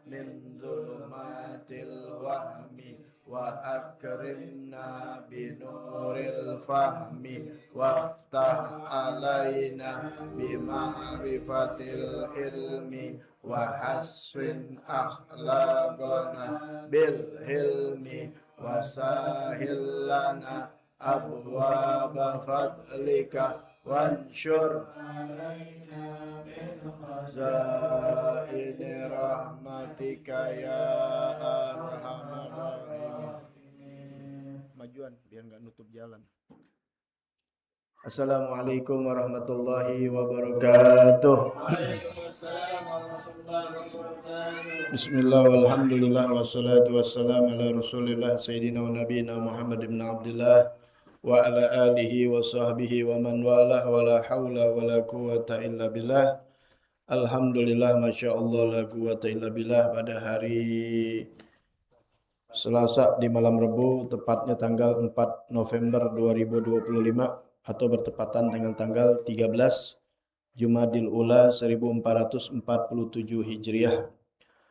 من ظلمات الوهم وأكرمنا بنور الفهم وافتح علينا بمعرفة العلم وحسن أخلاقنا بالحلم وسهل لنا أبواب فضلك وانشر علينا من خزائن رحمتك يا أرحم الراحمين. Majuan biar nggak nutup jalan. Assalamualaikum warahmatullahi wabarakatuh. Bismillah walhamdulillah wassalatu wassalamu ala rasulillah sayyidina wa nabiyina Muhammad ibn Abdullah wa ala alihi wa sahbihi wa man walah wa la hawla wa la quwata illa billah. Alhamdulillah masyaallah la quwata illa billah. Pada hari Selasa di malam Rabu, tepatnya tanggal 4 November 2025 atau bertepatan dengan tanggal 13 Jumadil Ula 1447 Hijriah.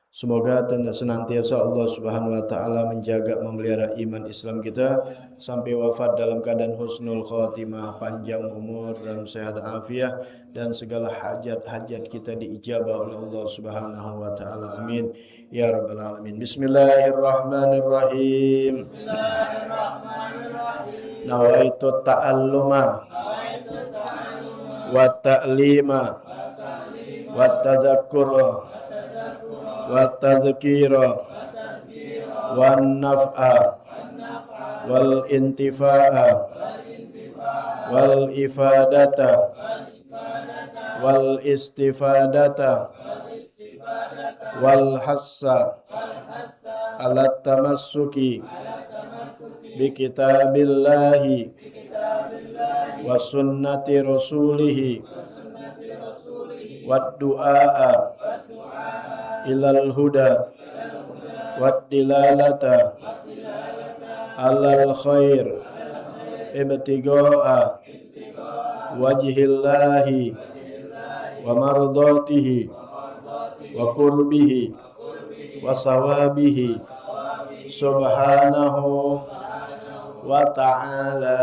Semoga senantiasa Allah Subhanahu wa taala menjaga memelihara iman Islam kita sampai wafat dalam keadaan husnul khatimah, panjang umur dan sehat afiat, dan segala hajat-hajat kita diijabah oleh Allah Subhanahu wa taala. Amin ya rabbal alamin. Bismillahirrahmanirrahim. Nawaitu ta'alluma wa ta'lima wa tadhakkura wa tadhkira wa naf'a wal intifa'a wal ifadata wal istifadata wal hassa ala tamassuki bi kitabillahi wa sunnati rasulihi wa du'a ilal huda wa dilalata alal khair ibtiga'a wajhillahi wa mardatihi wa qurbihi wa sawabihi subhanahu wa ta'ala.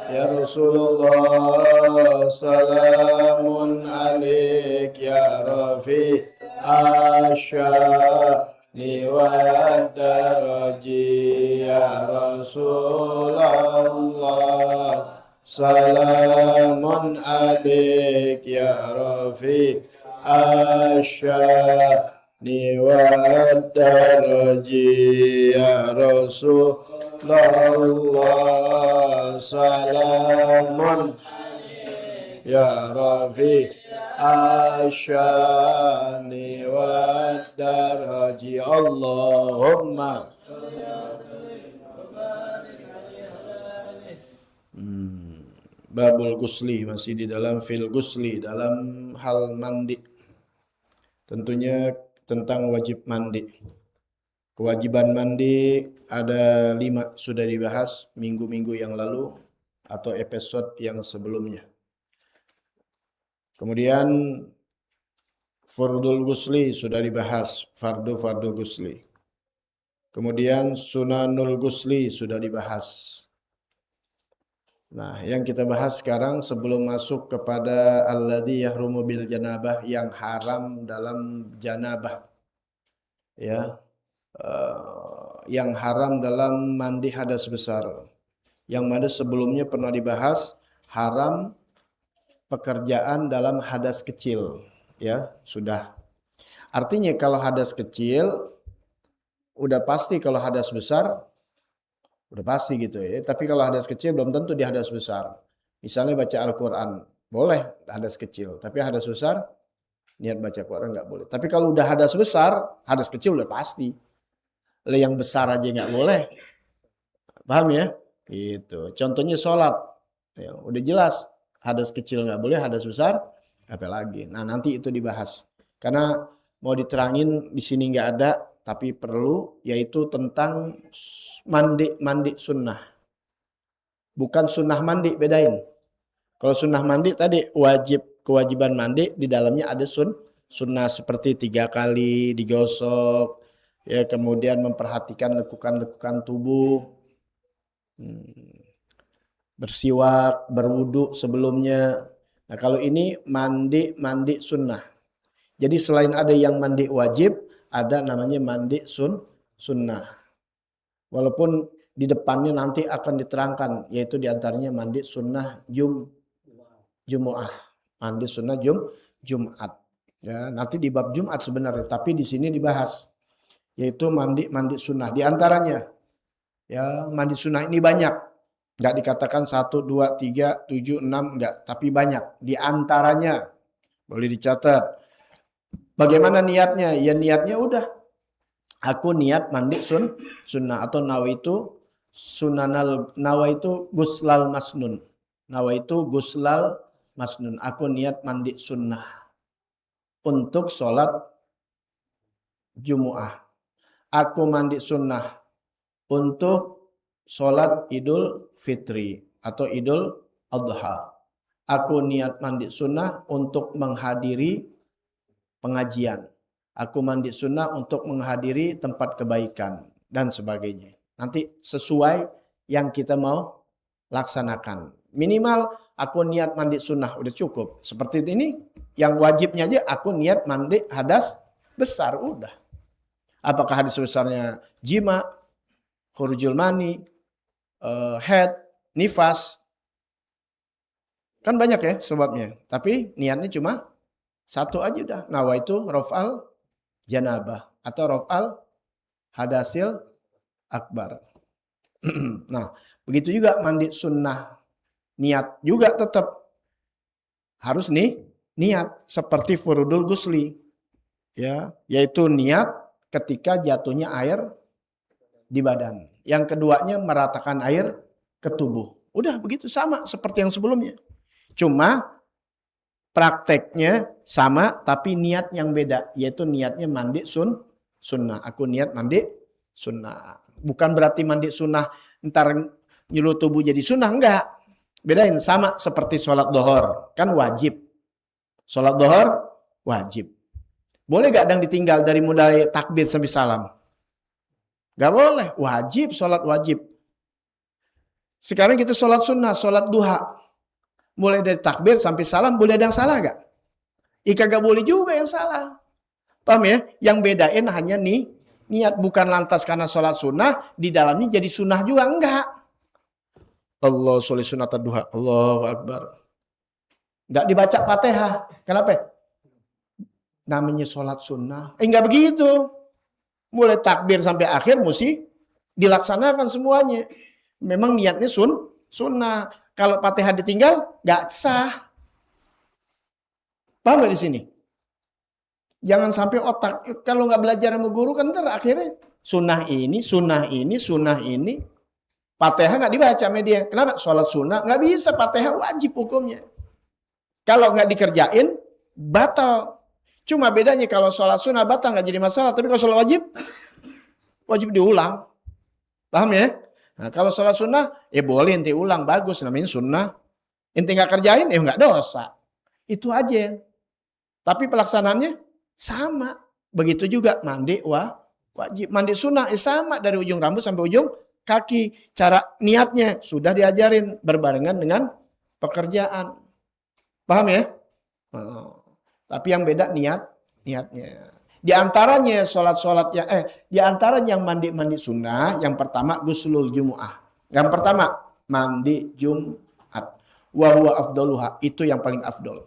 Ya Rasulullah, salamun alaik ya Rafi asyani wa daraji. Ya Rasulullah, salamun alaik ya Rafi asyani wa daraji. Ya Rasulullah, salamun ya Rafi asyani wa daraji. Allahumma Babul Gusli, masih di dalam fil Gusli, dalam hal mandi. Tentunya tentang wajib mandi. Kewajiban mandi ada 5, sudah dibahas minggu-minggu yang lalu atau episode yang sebelumnya. Kemudian fardul gusli sudah dibahas, fardu gusli. Kemudian sunanul gusli sudah dibahas. Nah, yang kita bahas sekarang sebelum masuk kepada alladzi yahrumu bil janabah, yang haram dalam janabah. Ya. Yang haram dalam mandi hadas besar. Yang mana sebelumnya pernah dibahas haram pekerjaan dalam hadas kecil, ya, sudah. Artinya kalau hadas kecil udah pasti, kalau hadas besar udah pasti gitu ya. Tapi kalau hadas kecil belum tentu di hadas besar. Misalnya baca Al-Qur'an, boleh hadas kecil, tapi hadas besar niat baca Quran nggak boleh. Tapi kalau udah hadas besar, hadas kecil udah pasti. Yang besar aja nggak boleh. Paham ya? Gitu. Contohnya sholat. Ya, udah jelas. Hadas kecil nggak boleh, hadas besar apalagi. Nah, nanti itu dibahas. Karena mau diterangin di sini nggak ada, tapi perlu, yaitu tentang mandi sunnah. Bukan sunnah mandi, bedain. Kalau sunnah mandi tadi kewajiban mandi, di dalamnya ada sunnah seperti 3 kali digosok, ya kemudian memperhatikan lekukan-lekukan tubuh, bersiwak, berwudu sebelumnya. Nah kalau ini mandi sunnah. Jadi selain ada yang mandi wajib, ada namanya mandi sunnah. Walaupun di depannya nanti akan diterangkan, yaitu diantaranya mandi sunnah Jumu'ah. Mandi sunnah Jumat. Ya, nanti di bab Jumat sebenarnya, tapi di sini dibahas, yaitu mandi sunnah. Di antaranya, ya mandi sunnah ini banyak. Enggak dikatakan 1, 2, 3, 7, 6, enggak. Tapi banyak. Di antaranya, boleh dicatat. Bagaimana niatnya? Ya niatnya udah. Aku niat mandi sunnah atau nawaitu guslal masnun. Nawaitu guslal masnun. Aku niat mandi sunnah untuk sholat Jumu'ah. Aku mandi sunnah untuk sholat Idul Fitri atau Idul Adha. Aku niat mandi sunnah untuk menghadiri pengajian. Aku mandi sunnah untuk menghadiri tempat kebaikan dan sebagainya. Nanti sesuai yang kita mau laksanakan. Minimal aku niat mandi sunnah udah cukup. Seperti ini yang wajibnya aja aku niat mandi hadas besar udah. Apakah hadas besarnya jima, khurujul mani, haid, nifas. Kan banyak ya sebabnya. Tapi niatnya cuma satu aja udah. Nawaitu raf'al janabah atau raf'al hadasil akbar. Nah, begitu juga mandi sunnah. Niat juga tetap harus niat seperti furudul gusli. Ya, yaitu niat ketika jatuhnya air di badan. Yang keduanya meratakan air ke tubuh. Udah begitu sama seperti yang sebelumnya. Cuma prakteknya sama tapi niat yang beda, yaitu niatnya mandi sunnah. Aku niat mandi sunnah. Bukan berarti mandi sunnah ntar nyuruh tubuh jadi sunnah, enggak. Bedain, sama seperti sholat dohor, kan wajib. Sholat dohor wajib. Boleh gak yang ditinggal dari mulai takbir sampai salam? Gak boleh, wajib, sholat wajib. Sekarang kita sholat sunnah, sholat duha. Mulai dari takbir sampai salam, boleh ada yang salah gak? Gak boleh juga yang salah. Paham ya? Yang bedain hanya niat, bukan lantas karena sholat sunnah, di dalamnya jadi sunnah juga, enggak. Allah sholli sunnat duha, Allahu Akbar. Enggak dibaca Fatihah. Kenapa? Namanya sholat sunnah. Enggak begitu. Mulai takbir sampai akhir mesti dilaksanakan semuanya. Memang niatnya sunnah. Kalau Fatihah ditinggal, enggak sah. Paham nggak di sini? Jangan sampai otak, kalau nggak belajar sama guru kan ntar akhirnya sunnah ini. Fatihah nggak dibaca sama dia. Kenapa? Sholat sunnah. Nggak bisa, Fatihah wajib hukumnya. Kalau nggak dikerjain, batal. Cuma bedanya kalau sholat sunnah batal nggak jadi masalah. Tapi kalau sholat wajib diulang. Paham ya? Nah, kalau sholat sunnah, boleh ente ulang. Bagus, namanya sunnah. Ente nggak kerjain, nggak dosa. Itu aja. Tapi pelaksanaannya sama. Begitu juga mandi wajib. Mandi sunnah sama dari ujung rambut sampai ujung kaki. Cara niatnya sudah diajarin berbarengan dengan pekerjaan. Paham ya? Tapi yang beda niatnya. Di antaranya di antaranya yang mandi sunnah, yang pertama guslul jumu'ah. Yang pertama mandi Jumat. Wa huwa afdaluha, itu yang paling afdol.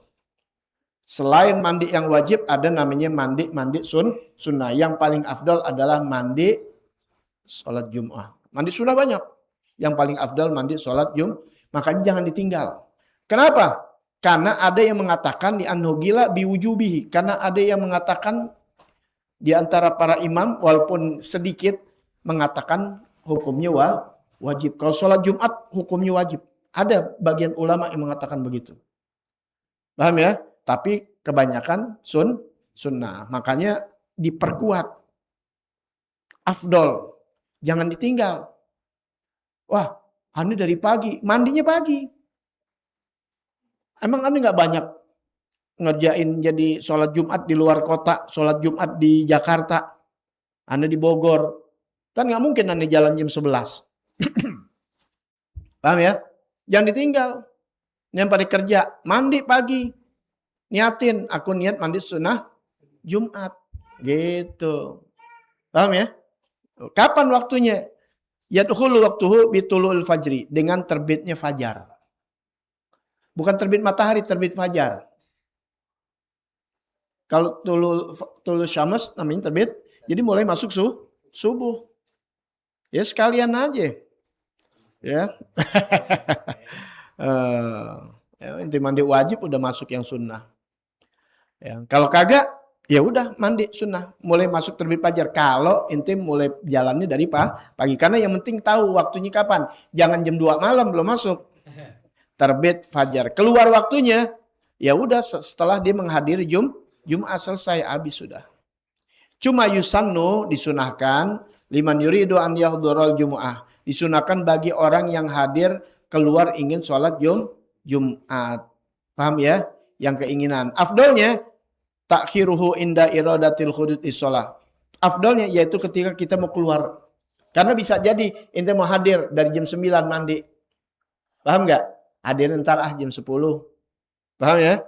Selain mandi yang wajib ada namanya mandi sunnah. Yang paling afdol adalah mandi sholat Jum'ah. Mandi sunnah banyak. Yang paling afdol mandi sholat Makanya jangan ditinggal. Kenapa? Karena ada yang mengatakan di an-nugila biwujubihi. Karena ada yang mengatakan di antara para imam walaupun sedikit mengatakan hukumnya wajib. Kalau sholat Jumat hukumnya wajib. Ada bagian ulama yang mengatakan begitu. Paham ya? Tapi kebanyakan sunnah. Makanya diperkuat. Afdol. Jangan ditinggal. Wah, Hani dari pagi. Mandinya pagi. Emang Hani nggak banyak ngerjain jadi sholat Jumat di luar kota, sholat Jumat di Jakarta, Anda di Bogor, kan nggak mungkin Anda jalan jam 11. Paham ya? Jangan ditinggal. Yang pada kerja, mandi pagi, niatin, aku niat mandi sunnah Jumat, gitu. Paham ya? Kapan waktunya? Yadkhulu waktuhu bitulul fajri, dengan terbitnya fajar. Bukan terbit matahari, terbit fajar. Kalau tulul syams namanya terbit, jadi mulai masuk subuh. Ya sekalian aja. Ya. Inti mandi wajib udah masuk yang sunnah. Ya, kalau kagak, ya udah mandi sunnah, mulai masuk terbit fajar. Kalau inti mulai jalannya dari pagi, karena yang penting tahu waktunya kapan. Jangan jam 2 malam belum masuk. Terbit fajar, keluar waktunya, ya udah setelah dia menghadiri Jumat selesai, habis sudah. Cuma yusannu disunahkan liman yuridu an yahdurul jumu'ah. Disunahkan bagi orang yang hadir keluar ingin sholat Jumat. Paham ya? Yang keinginan. Afdalnya takhiruhu inda iradatil khudud isolah. Afdalnya yaitu ketika kita mau keluar. Karena bisa jadi ente mau hadir dari jam 9 mandi. Paham nggak? Hadir ntar jam 10. Paham ya?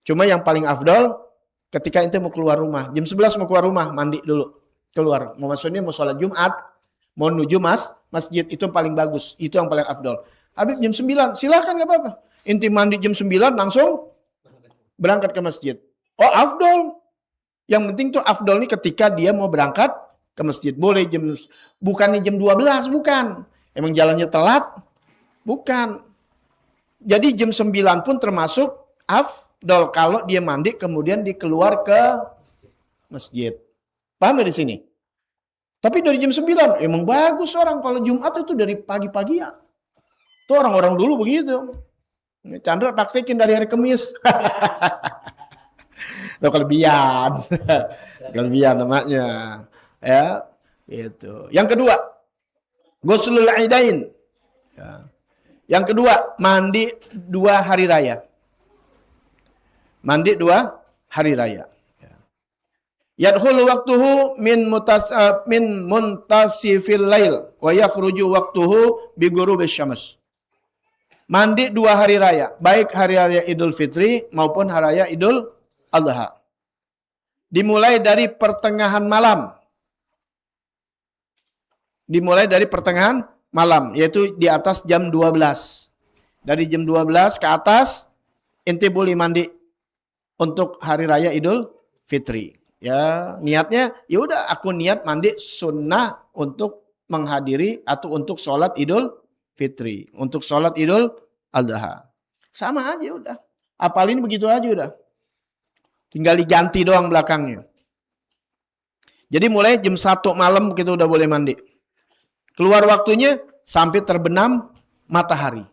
Cuma yang paling afdal ketika ente mau keluar rumah. Jam 11 mau keluar rumah, mandi dulu. Keluar. Mau maksudnya mau sholat Jumat, mau menuju masjid, itu yang paling bagus. Itu yang paling afdal. Habis jam 9, silahkan gak apa-apa. Inti mandi jam 9 langsung berangkat ke masjid. Oh afdal. Yang penting tuh afdal nih ketika dia mau berangkat ke masjid. Boleh bukannya jam 12, bukan. Emang jalannya telat? Bukan. Jadi jam 9 pun termasuk afdal kalau dia mandi kemudian dikeluar ke masjid. Paham ya di sini? Tapi dari jam 9 emang bagus orang kalau Jumat itu dari pagi-pagi ya. Tuh orang-orang dulu begitu. Chandra praktekin dari hari Kamis. Itu kelebihan. Kelebihan namanya. Ya, itu. Yang kedua, ghuslul idain. Ya. Yang kedua, mandi 2 hari raya. Mandi 2 hari raya. Yadkhulu waqtuhu min muntasifil lail wa yakhruju waqtuhu bi ghurubis syams. Mandi 2 hari raya, baik hari raya Idul Fitri maupun hari raya Idul Adha. Dimulai dari pertengahan malam. Dimulai dari pertengahan malam, yaitu di atas jam 12. Dari jam 12 ke atas, ente boleh mandi untuk hari raya Idul Fitri. Ya, niatnya, ya udah aku niat mandi sunnah untuk menghadiri atau untuk sholat Idul Fitri, untuk sholat Idul Adha. Sama aja udah. Apalin begitu aja udah. Tinggal diganti doang belakangnya. Jadi mulai jam 1 malam kita udah boleh mandi. Keluar waktunya sampai terbenam matahari.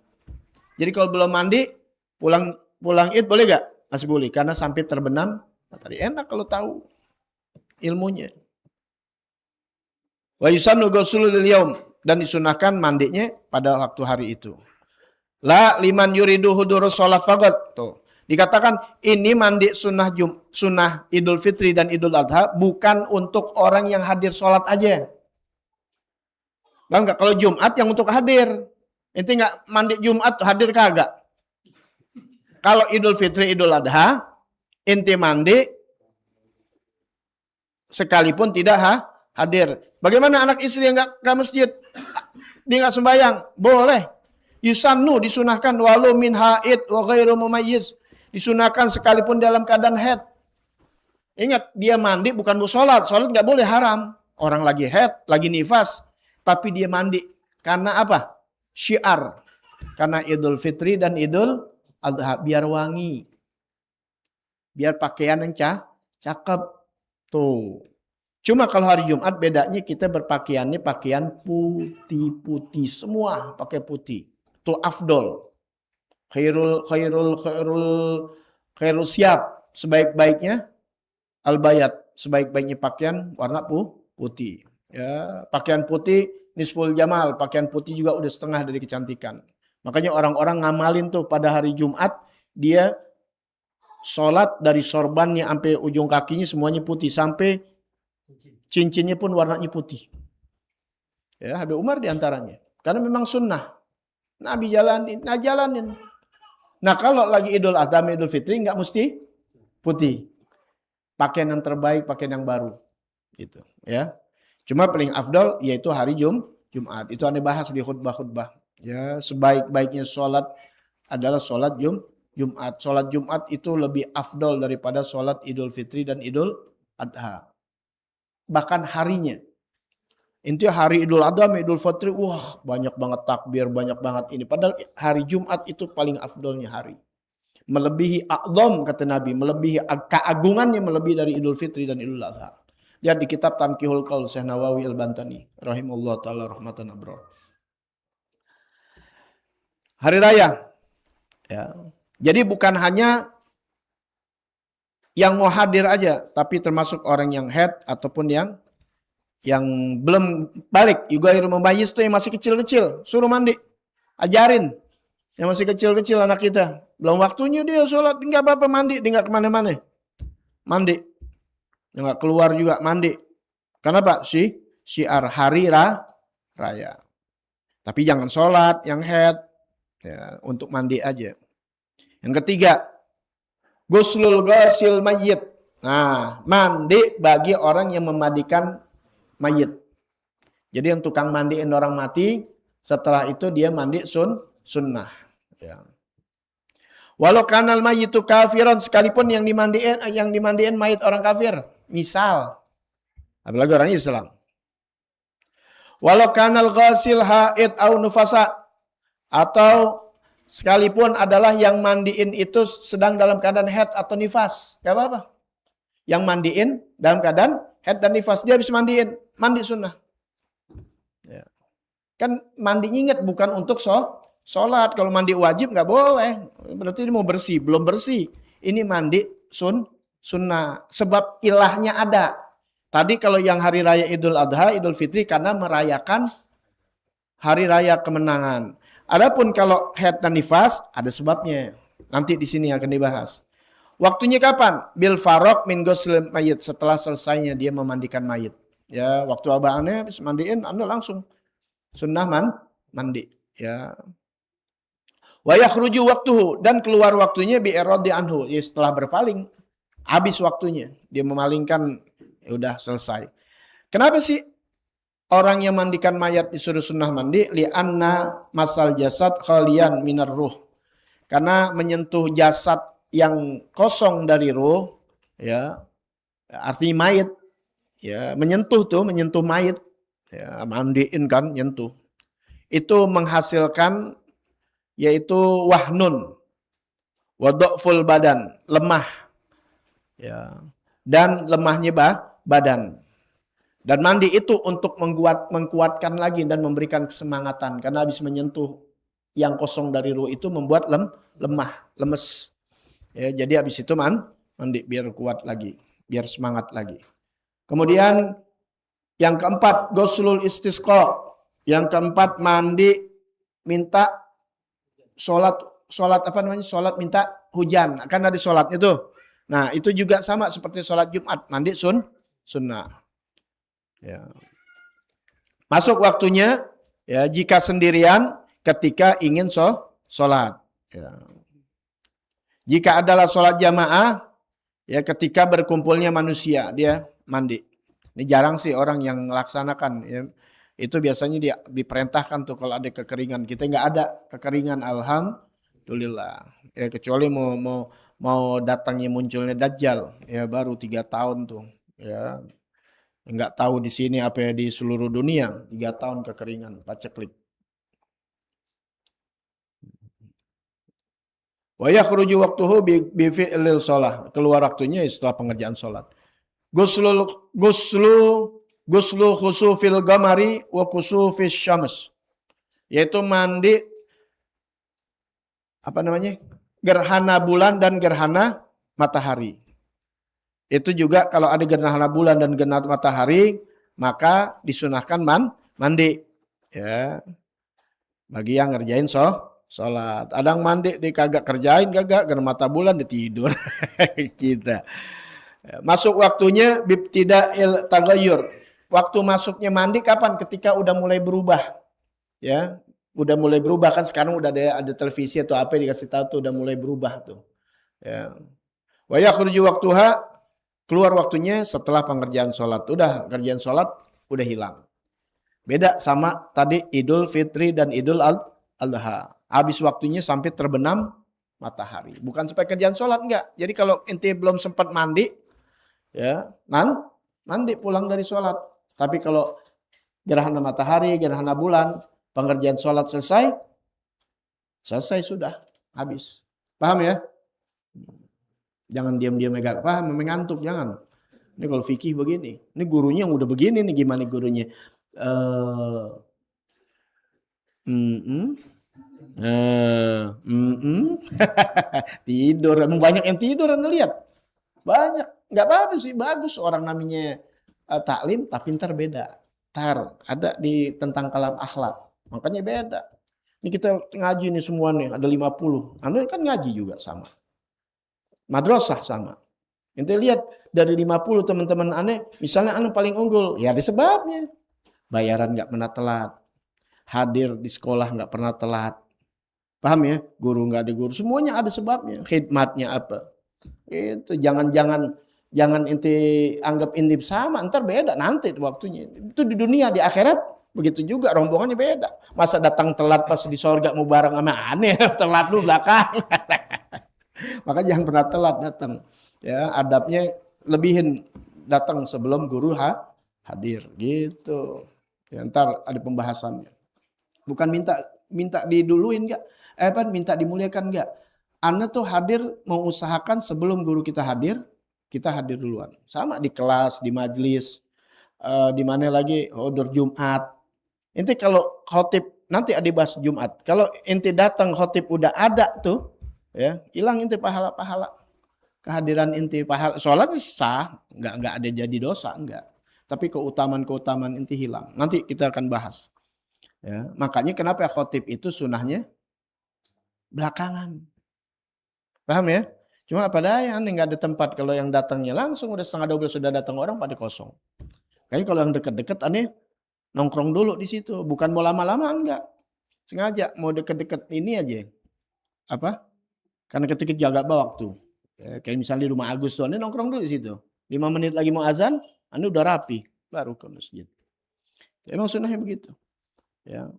Jadi kalau belum mandi, pulang Id boleh gak? Masih boleh, karena sampai terbenam matahari. Enak kalau tahu ilmunya. Wa yusannu ghuslu lil yaum, dan disunahkan mandinya pada waktu hari itu. La liman yuridu hudurus sholat faqat. Tuh. Dikatakan ini mandi sunnah Idul Fitri dan Idul Adha bukan untuk orang yang hadir sholat aja. Bang, kalau Jumat yang untuk hadir. Ente nggak mandi Jumat hadir kagak? Kalau Idul Fitri, Idul Adha, ente mandi sekalipun tidak hadir. Bagaimana anak istri yang nggak ke masjid? Dia nggak sembahyang? Boleh. Yusannu disunahkan walau min haid wa ghairu mumayyiz. Disunahkan sekalipun dalam keadaan haid. Ingat, dia mandi bukan mau sholat. Sholat nggak boleh, haram. Orang lagi haid, lagi nifas. Tapi dia mandi. Karena apa? Syiar. Karena Idul Fitri dan Idul Adha. Biar wangi. Biar pakaian yang cakep. Tuh. Cuma kalau hari Jumat bedanya kita berpakaiannya pakaian putih-putih. Semua pakai putih. Itu afdol. Khairul siap. Sebaik-baiknya al-bayat. Sebaik-baiknya pakaian warna putih. Ya, pakaian putih nisful jamal, pakaian putih juga udah setengah dari kecantikan. Makanya orang-orang ngamalin tuh pada hari Jumat dia sholat dari sorbannya sampai ujung kakinya semuanya putih, sampai cincinnya pun warnanya putih. Ya, Habib Umar diantaranya. Karena memang sunnah. Nabi jalanin. Nah kalau lagi Idul Adha, Idul Fitri nggak mesti putih. Pakaian yang terbaik, pakaian yang baru. Gitu. Ya. Cuma paling afdal yaitu hari Jumat. Itu Anda bahas di khutbah-khutbah. Ya, sebaik-baiknya sholat adalah sholat Jumat. Sholat Jumat itu lebih afdal daripada sholat Idul Fitri dan Idul Adha. Bahkan harinya. Intinya hari Idul Adha, Idul Fitri, wah banyak banget takbir, banyak banget ini. Padahal hari Jumat itu paling afdolnya hari. Melebihi a'zam kata Nabi, melebihi keagungannya melebihi dari Idul Fitri dan Idul Adha. Lihat di kitab Tanqihul Qaul Syekh Nawawi Al-Bantani rahimahullah taala rahmatan abrar. Hari raya. Ya. Jadi bukan hanya yang mau hadir aja, tapi termasuk orang yang haid ataupun yang belum balik. Yughayyiru mumayyiz itu yang masih kecil-kecil, suruh mandi. Ajarin. Yang masih kecil-kecil anak kita. Belum waktunya dia sholat, enggak apa-apa mandi, dia enggak kemana-mana. Mandi. Dia enggak keluar juga, mandi. Kenapa? Syiar hari raya. Tapi jangan sholat, yang haid. Ya, untuk mandi aja. Yang ketiga, guslul ghasil mayyit. Nah, mandi bagi orang yang memandikan mayit. Jadi yang tukang mandiin orang mati, setelah itu dia mandi sunnah. Ya. Walau kanal mayyitu kafiran, sekalipun yang dimandiin mayit orang kafir. Misal, apalagi orang Islam. Walau kanal ghasil haid au nufasa, atau sekalipun adalah yang mandiin itu sedang dalam keadaan haid atau nifas, gak apa-apa. Yang mandiin dalam keadaan haid dan nifas, dia habis mandiin, mandi sunnah. Ya. Kan mandi ingat bukan untuk sholat. Kalau mandi wajib nggak boleh. Berarti ini mau bersih, belum bersih. Ini mandi sunnah. Sebab ilahnya ada. Tadi kalau yang hari raya Idul Adha, Idul Fitri karena merayakan hari raya kemenangan. Adapun kalau haid dan nifas ada sebabnya. Nanti di sini akan dibahas. Waktunya kapan? Bil farok min ghusl mayit, setelah selesainya dia memandikan mayit. Ya, waktu abangnya habis mandiin, Anda langsung sunnah mandi. Ya. Wa yakhruju waktuhu, dan keluar waktunya bi iradi anhu, ya setelah berpaling. Habis waktunya, dia memalingkan, ya udah selesai. Kenapa sih orang yang mandikan mayat disuruh sunnah mandi? Li'anna masal jasad khalian minar ruh. Karena menyentuh jasad yang kosong dari ruh, ya, artinya mayit, ya, menyentuh mayit, ya, mandiin kan, nyentuh. Itu menghasilkan yaitu wahnun, wadhaful badan, lemah, ya, dan lemahnya badan. Dan mandi itu untuk mengkuatkan lagi dan memberikan kesemangatan, karena habis menyentuh yang kosong dari ruh itu membuat lemah, lemes. Ya, jadi habis itu mandi biar kuat lagi, biar semangat lagi. Kemudian yang keempat, ghuslul istisqa. Yang keempat, mandi minta sholat minta hujan. Kan ada sholatnya tuh. Nah, itu juga sama seperti sholat Jumat, mandi sunnah. Ya. Masuk waktunya, ya, jika sendirian ketika ingin sholat. Ya. Jika adalah sholat jamaah, ya ketika berkumpulnya manusia, dia mandi. Ini jarang sih orang yang melaksanakan. Ya. Itu biasanya dia diperintahkan tuh kalau ada kekeringan. Kita nggak ada kekeringan, alhamdulillah. Ya kecuali mau datangnya munculnya Dajjal, ya baru 3 tahun tuh. Ya nggak tahu di sini apa ya di seluruh dunia 3 tahun kekeringan, paceklik. Wa yakhruju waqtuhu bi fi'lil shalah. Keluar waktunya setelah pengerjaan salat. Guslu khusufil gamari wa khusufis syams. Yaitu mandi gerhana bulan dan gerhana matahari. Itu juga kalau ada gerhana bulan dan gerhana matahari, maka disunahkan mandi. Ya. Bagi yang ngerjain sholat. Adang mandi di kagak kerjain kagak, karena mata bulan di tidur. Kita. Masuk waktunya tidak tagayyur. Waktu masuknya mandi kapan? Ketika udah mulai berubah. Ya, udah mulai berubah kan sekarang udah ada televisi atau apa dikasih tahu tuh udah mulai berubah tuh. Ya. Wa yakhruju waktuha, keluar waktunya setelah pengerjaan sholat. Udah kerjaan sholat udah hilang. Beda sama tadi Idul Fitri dan Idul Adha. Habis waktunya sampai terbenam matahari. Bukan sampai kerjaan sholat enggak. Jadi kalau inti belum sempat mandi, ya mandi pulang dari sholat. Tapi kalau gerhana matahari, gerhana bulan, pengerjaan sholat selesai sudah habis. Paham ya? Jangan diam-diam gak paham, mengantuk jangan. Ini kalau fikih begini. Ini gurunya yang udah begini nih, gimana gurunya? Tidur, emang banyak yang tidur Anda lihat. Banyak, nggak apa-apa sih, bagus orang namanya taklim, tapi ntar beda. Ntar ada di tentang kalam akhlak, makanya beda. Ini kita ngaji nih semua nih, ada 50. Anda kan ngaji juga sama. Madrasah sama. Ente lihat dari 50 teman-teman aneh, misalnya aneh paling unggul, ya ada sebabnya. Bayaran nggak pernah telat, hadir di sekolah nggak pernah telat, paham ya? Guru nggak ada guru, semuanya ada sebabnya. Khidmatnya apa? Itu jangan ente anggap inti sama, ntar beda nanti waktunya. Itu di dunia, di akhirat begitu juga rombongannya beda. Masa datang telat pas di sorga mau bareng sama aneh, telat lu belakang. Maka jangan pernah telat datang. Ya, adabnya lebihin datang sebelum guru hadir gitu. Ya, ntar ada pembahasannya. Bukan minta diduluin enggak? Minta dimuliakan enggak? Anda tuh hadir mau usahakan sebelum guru kita hadir duluan. Sama di kelas, di majelis, di mana lagi khotbah Jumat. Inti kalau khotib nanti ada bahas Jumat. Kalau inti datang khotib udah ada tuh, ya hilang inti pahala-pahala. Kehadiran inti pahala, sholat sah, nggak ada jadi dosa, enggak. Tapi keutamaan inti hilang. Nanti kita akan bahas. Ya, makanya kenapa khotib itu sunahnya belakangan. Paham ya? Cuma pada yang nggak ada tempat. Kalau yang datangnya langsung udah 11:30 sudah datang orang pada kosong. Kayaknya kalau yang dekat-dekat aneh nongkrong dulu di situ. Bukan mau lama-lama enggak. Sengaja mau deket-deket ini aja. Apa? Karena ketika jaga waktu. Ya, kayak misalnya di rumah Agus tuh, Anda nongkrong dulu di situ. 5 menit lagi mau azan, Anda udah rapi, baru ke masjid. Emang sunnahnya begitu. Ya.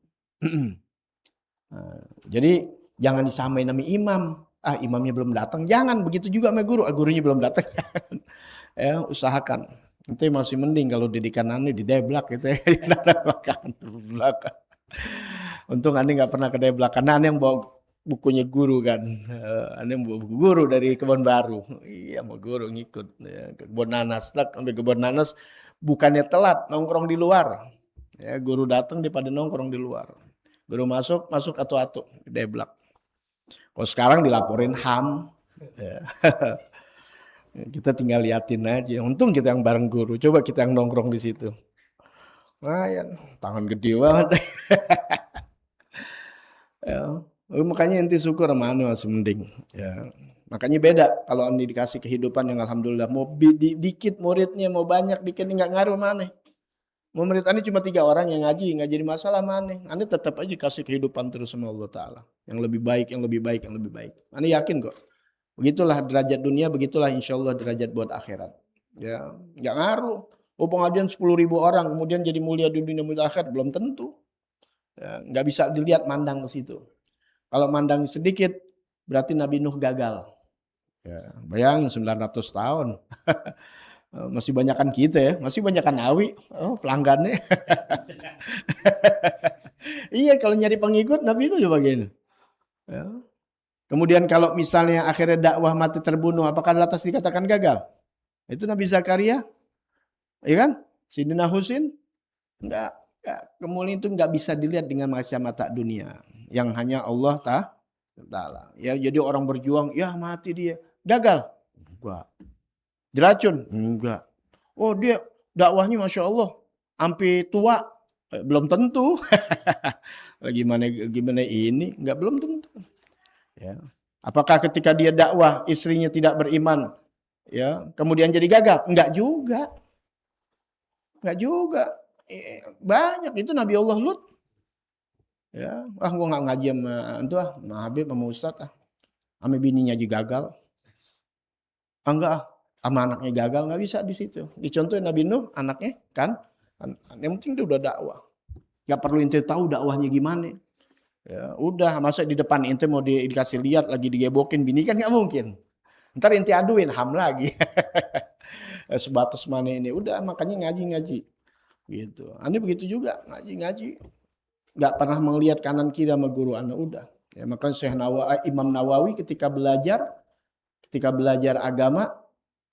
Nah, jadi jangan disamain sama imam. Imamnya belum datang, jangan begitu juga sama guru. Gurunya belum datang. Ya, usahakan. Nanti masih mending kalau didikan Anda di deblak gitu ya. Untung Anda nggak pernah ke deblak karena Anda yang bawa bukunya guru kan, Anda bawa buku guru dari Kebon Baru, iya mau guru ngikut ya, ke Kebon Nanas, sampai Kebon Nanas bukannya telat nongkrong di luar, ya guru datang daripada nongkrong di luar, guru masuk atu-atu deblak. Kalau sekarang dilaporin HAM, ya. Kita tinggal liatin aja. Untung kita yang bareng guru, coba kita yang nongkrong di situ, lumayan, tangan gede banget. Ya. Makanya inti syukur sama anu masih mending. Ya. Makanya beda kalau anda dikasih kehidupan yang alhamdulillah. Mau dikit muridnya, mau banyak dikit nggak ngaruh mana. Mau murid anda cuma 3 orang yang ngaji, nggak jadi masalah mana. Anda tetap aja kasih kehidupan terus sama Allah Taala. Yang lebih baik, yang lebih baik, yang lebih baik. Anda yakin kok. Begitulah derajat dunia, begitulah insya Allah derajat buat akhirat. Ya, nggak ngaruh. Pengajian 10.000 orang, kemudian jadi mulia di dunia mulia akhirat belum tentu. Ya, nggak bisa dilihat mandang ke situ. Kalau mandang sedikit, berarti Nabi Nuh gagal. Ya, bayangin 900 tahun. Masih banyakan kita ya, masih banyakan Awi, pelanggannya. Iya, kalau nyari pengikut Nabi Nuh juga begini. Ya. Kemudian kalau misalnya akhirnya dakwah mati terbunuh, apakah lantas dikatakan gagal? Itu Nabi Zakaria, iya kan? Sidina Husin, enggak. Kemuliaan itu nggak bisa dilihat dengan mata dunia. Yang hanya Allah Ta'ala. Ya, jadi orang berjuang, ya mati dia. Gagal? Enggak. Diracun? Enggak. Oh dia dakwahnya Masya Allah. Sampai tua. Belum tentu. Gimana ini? Enggak, belum tentu. Ya. Apakah ketika dia dakwah istrinya tidak beriman, ya, kemudian jadi gagal? Enggak juga. Enggak juga. Banyak itu Nabi Allah Lut. Ya, gua nggak ngaji sama Habib sama Ustadz sama bininya aja gagal. Enggak sama anaknya gagal, nggak bisa di situ. Dicontohin Nabi Nuh, anaknya kan, yang penting dia udah dakwah. Nggak perlu ente tahu dakwahnya gimana. Ya, udah, masa di depan ente mau dikasih lihat lagi digebokin bini kan nggak mungkin. Ntar ente aduin ham lagi. Sebatas mana ini, udah makanya ngaji gitu. Ane begitu juga ngaji, nggak pernah melihat kanan kiri sama guru ane, udah. Ya, makanya Imam Nawawi ketika belajar agama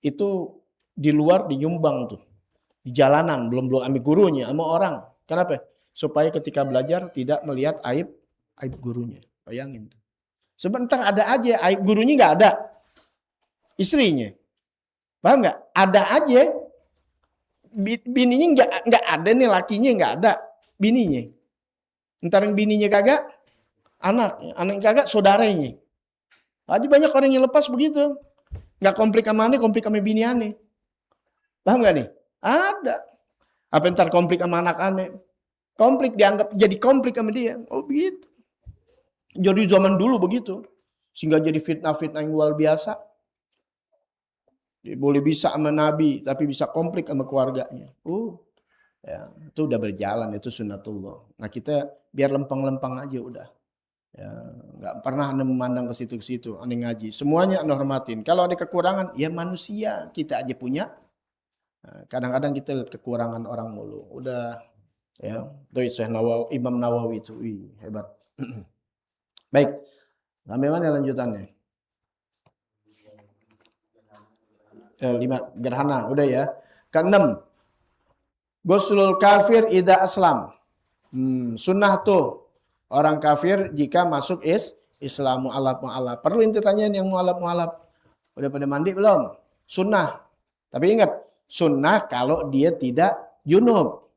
itu di luar dinyumbang tuh, di jalanan, belum ambil gurunya sama orang. Kenapa? Supaya ketika belajar tidak melihat aib gurunya. Bayangin tuh. Sebentar ada aja aib gurunya nggak ada, istrinya. Paham nggak? Ada aja. Bininya nggak ada nih, lakinya nggak ada, bininya. Ntar yang bininya kagak, anak kagak, saudaranya. Jadi banyak orang yang lepas begitu. Nggak konflik sama aneh, konflik sama bini aneh. Paham nggak nih? Ada. Apa ntar konflik sama anak aneh? Konflik dianggap jadi konflik sama dia. Oh begitu. Jadi zaman dulu begitu. Sehingga jadi fitnah-fitnah yang luar biasa. Dia boleh bisa sama Nabi, tapi bisa konflik sama keluarganya. Ya, itu udah berjalan, itu sunnatullah. Nah kita biar lempeng-lempeng aja udah. Ya, nggak pernah anda memandang ke situ, anda ngaji. Semuanya anda hormatin. Kalau ada kekurangan, ya manusia, kita aja punya. Nah, kadang-kadang kita lihat kekurangan orang mulu. Udah, ya, itu Imam Nawawi itu, hebat. Baik, sampai mana lanjutannya? 5 gerhana, udah ya. Ke-6, Ghuslul kafir idza aslam. Sunnah tuh orang kafir jika masuk Islam, mu'alaf. Perlu inti tanyain yang mu'alaf. Udah pada mandi belum? Sunnah. Tapi ingat, sunnah kalau dia tidak junub.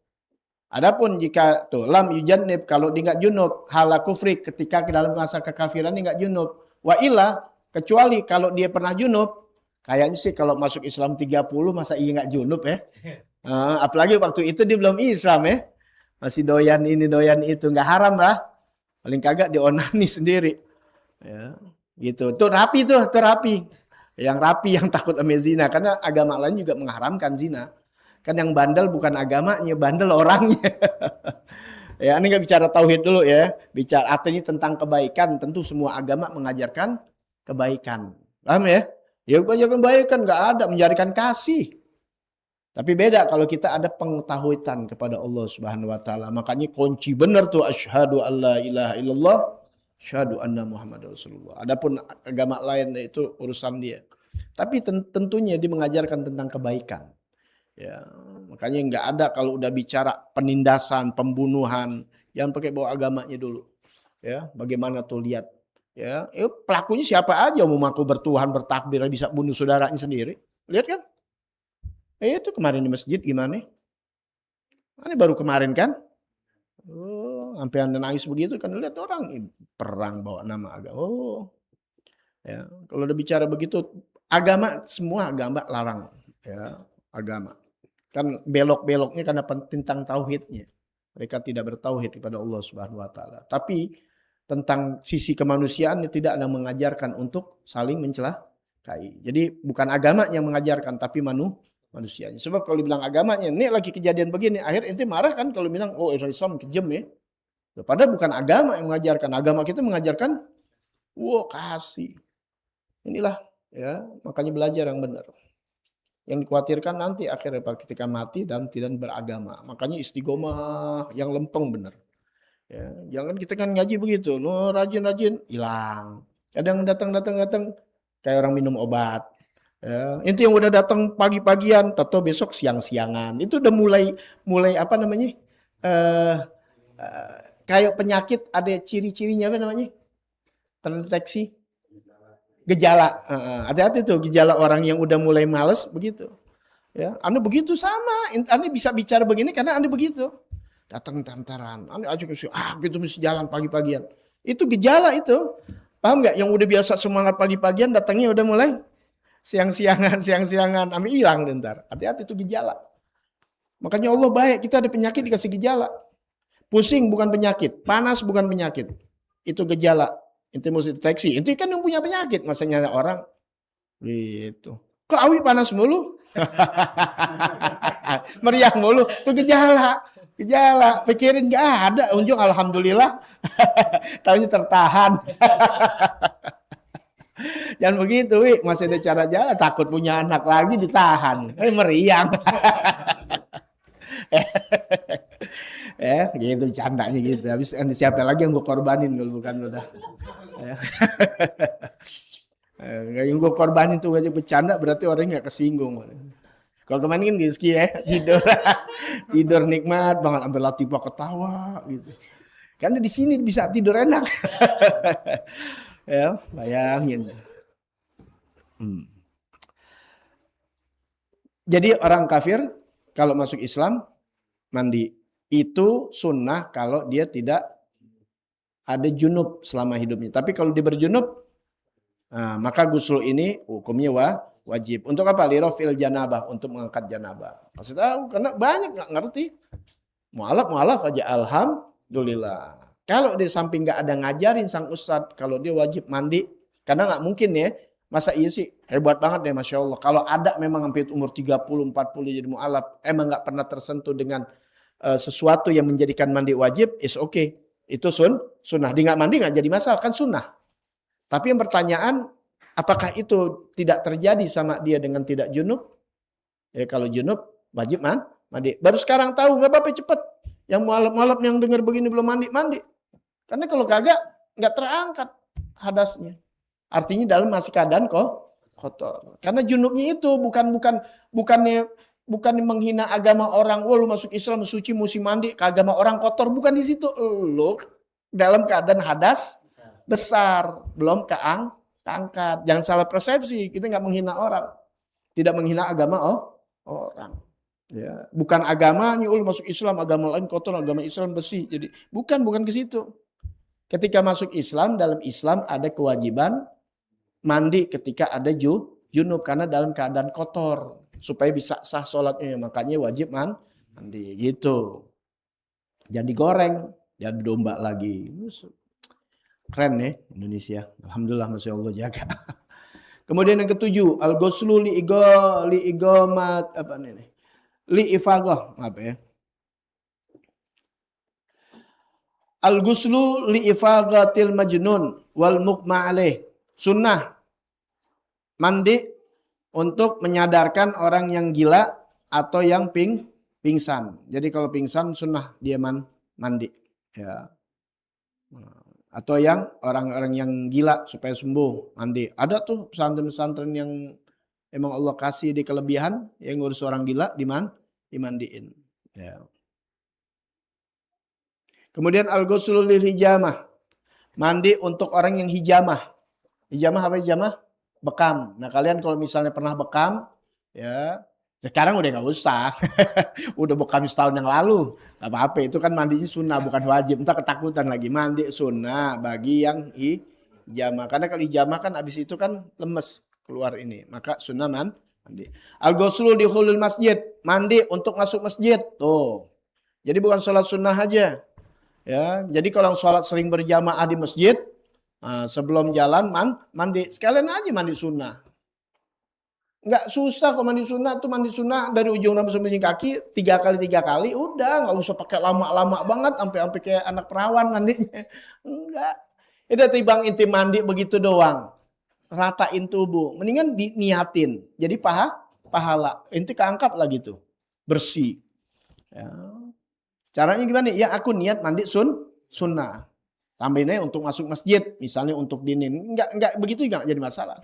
Adapun jika lam yujannib, kalau dia enggak junub, hala kufri, ketika ke dalam masa kekafiran dia enggak junub. Wa illa, kecuali kalau dia pernah junub, kayaknya sih kalau masuk Islam 30 masa iya enggak junub ya. Apalagi waktu itu dia belum Islam ya. Masih doyan ini doyan itu, enggak haram lah. Paling kagak dionani sendiri. Ya, gitu. Itu rapi. Yang rapi yang takut sama zina, karena agama lain juga mengharamkan zina. Kan yang bandel bukan agamanya, bandel orangnya. Ya, ini nggak bicara tauhid dulu ya. Bicara artinya tentang kebaikan. Tentu semua agama mengajarkan kebaikan. Paham ya? Ya mengajarkan kebaikan, nggak ada menjadikan kasih. Tapi beda kalau kita ada pengetahuan kepada Allah Subhanahu wa taala. Makanya kunci benar tuh asyhadu alla ilaha illallah, asyhadu anna Muhammadar Rasulullah. Adapun agama lain itu urusan dia. Tapi tentunya dia mengajarkan tentang kebaikan. Ya, makanya nggak ada kalau udah bicara penindasan, pembunuhan, yang pakai bawa agamanya dulu. Ya, bagaimana tuh lihat? Ya, pelakunya siapa aja mau mengaku bertuhan, bertakbir bisa bunuh saudaranya sendiri. Lihat kan? Itu kemarin di masjid gimana? Ini baru kemarin kan? Sampai anda nangis begitu kan, lihat orang perang bawa nama agama. Ya, kalau udah bicara begitu, agama semua agama larang. Ya, agama. Kan belok-beloknya karena tentang tauhidnya. Mereka tidak bertauhid kepada Allah Subhanahu wa taala. Tapi tentang sisi kemanusiaan tidak ada mengajarkan untuk saling mencelakai. Jadi bukan agama yang mengajarkan tapi manusianya. Sebab kalau dibilang agamanya, ini lagi kejadian begini, akhir ente marah kan kalau bilang oh Islam kejam ya. Padahal bukan agama yang mengajarkan. Agama kita mengajarkan kasih. Inilah ya, makanya belajar yang benar. Yang dikhawatirkan nanti akhirnya ketika mati dan tidak beragama. Makanya istiqomah yang lempeng benar. Ya, jangan kita kan ngaji begitu, lo rajin-rajin hilang. Kadang datang kayak orang minum obat. Ya, itu yang udah datang pagi-pagian, atau besok siang-siangan. Itu udah mulai apa namanya? Kayak penyakit ada ciri-cirinya apa namanya? Terdeteksi. Gejala, hati-hati tuh gejala orang yang udah mulai males begitu. Ya, Anda begitu sama, Anda bisa bicara begini karena Anda begitu. datang tantaran, gitu mesti jalan pagi-pagian. Itu gejala itu. Paham nggak? Yang udah biasa semangat pagi-pagian datangnya udah mulai siang-siangan, ambil hilang ntar. Hati-hati itu gejala. Makanya Allah baik, kita ada penyakit dikasih gejala. Pusing bukan penyakit, panas bukan penyakit. Itu gejala. Itu mesti deteksi. Itu kan yang punya penyakit, masanya orang gitu. Kok awi panas mulu? Meriang mulu, itu gejala. Gejala, pikirin nggak ada, unjung alhamdulillah. Tahunya tertahan. Jangan begitu, Wi. Masih ada cara jalan, takut punya anak lagi ditahan. Meriang. Gitu candanya gitu. Habis siapa lagi yang gue korbanin kalau bukan udah. Yang gue korbanin tuh aja bercanda berarti orangnya nggak kesinggung. Kalau kemarin kan Rizky ya tidur nikmat banget sampai Latifah ketawa gitu. Karena di sini bisa tidur enak. Ya, bayangin. Jadi orang kafir kalau masuk Islam mandi itu sunnah kalau dia tidak ada junub selama hidupnya. Tapi kalau dia berjunub, maka gusul ini hukumnya wajib. Untuk apa? Lirofil janabah, untuk mengangkat janabah. Maksud tahu karena banyak nggak ngerti. Mualaf aja alhamdulillah. Kalau di samping nggak ada ngajarin sang ustadz, kalau dia wajib mandi, karena nggak mungkin ya. Masa iya sih? Hebat banget deh, Masya Allah. Kalau ada memang sampai umur 30-40 jadi mu'alaf, emang nggak pernah tersentuh dengan sesuatu yang menjadikan mandi wajib, is okay. Itu sunnah. Dia nggak mandi nggak jadi masalah, kan sunnah. Tapi yang pertanyaan, apakah itu tidak terjadi sama dia dengan tidak junub? Ya kalau junub, wajib mandi. Baru sekarang tahu, nggak apa-apa cepet. Yang mu'alaf yang dengar begini belum mandi. Karena kalau kagak, nggak terangkat hadasnya. Artinya dalam masih keadaan kotor. Karena junubnya itu bukannya menghina agama orang. Wah lu masuk Islam suci mesti mandi ke agama orang kotor. Bukan di situ. Lu dalam keadaan hadas besar. Belum keangkat. Jangan salah persepsi. Kita nggak menghina orang. Tidak menghina agama orang. Ya, bukan agamanya. Lu masuk Islam agama lain kotor. Agama Islam bersih. Jadi bukan ke situ. Ketika masuk Islam, dalam Islam ada kewajiban mandi ketika ada junub karena dalam keadaan kotor supaya bisa sah sholatnya, makanya wajib mandi gitu. Jangan digoreng, jangan domba lagi. Keren ya Indonesia. Alhamdulillah, Masya Allah jaga. Kemudian yang ketujuh, al-ghuslu li igomat apa nih? Li ifagah apa ya? Al-ghuslu li ifagatil majnun wal muqma alaih. Sunnah mandi untuk menyadarkan orang yang gila atau yang pingsan. Jadi kalau pingsan sunnah dia mandi. Ya. Atau yang orang-orang yang gila supaya sembuh mandi. Ada tuh pesantren-pesantren yang emang Allah kasih di kelebihan yang ngurus orang gila dimandiin. Ya. Kemudian al-ghuslu lil hijamah. Mandi untuk orang yang hijamah. Hijamah apa hijamah? Bekam. Nah kalian kalau misalnya pernah bekam, ya sekarang udah nggak usah. Udah bekam setahun yang lalu. Gak apa-apa, itu kan mandinya sunnah bukan wajib. Entah ketakutan lagi. Mandi sunnah bagi yang hijamah. Karena kalau hijamah kan abis itu kan lemes keluar ini. Maka sunnah mandi. Al-ghuslu di khulul masjid. Mandi untuk masuk masjid. Tuh. Jadi bukan sholat sunnah aja. Ya, jadi kalau sholat sering berjamaah di masjid, sebelum jalan mandi, sekalian aja mandi sunnah. Nggak susah kok mandi sunnah, tuh mandi sunnah dari ujung rambut sampai ujung kaki 3 kali, udah nggak usah pakai lama-lama banget sampai kayak anak perawan mandinya. Enggak. Udah timbang inti mandi begitu doang. Ratain tubuh, mendingan diniatin. Jadi pahala, inti keangkat lah gitu. Bersih. Ya. Caranya gimana? Ya aku niat mandi sunnah. Tambahin aja untuk masuk masjid, misalnya untuk dinin. Enggak begitu juga jadi masalah.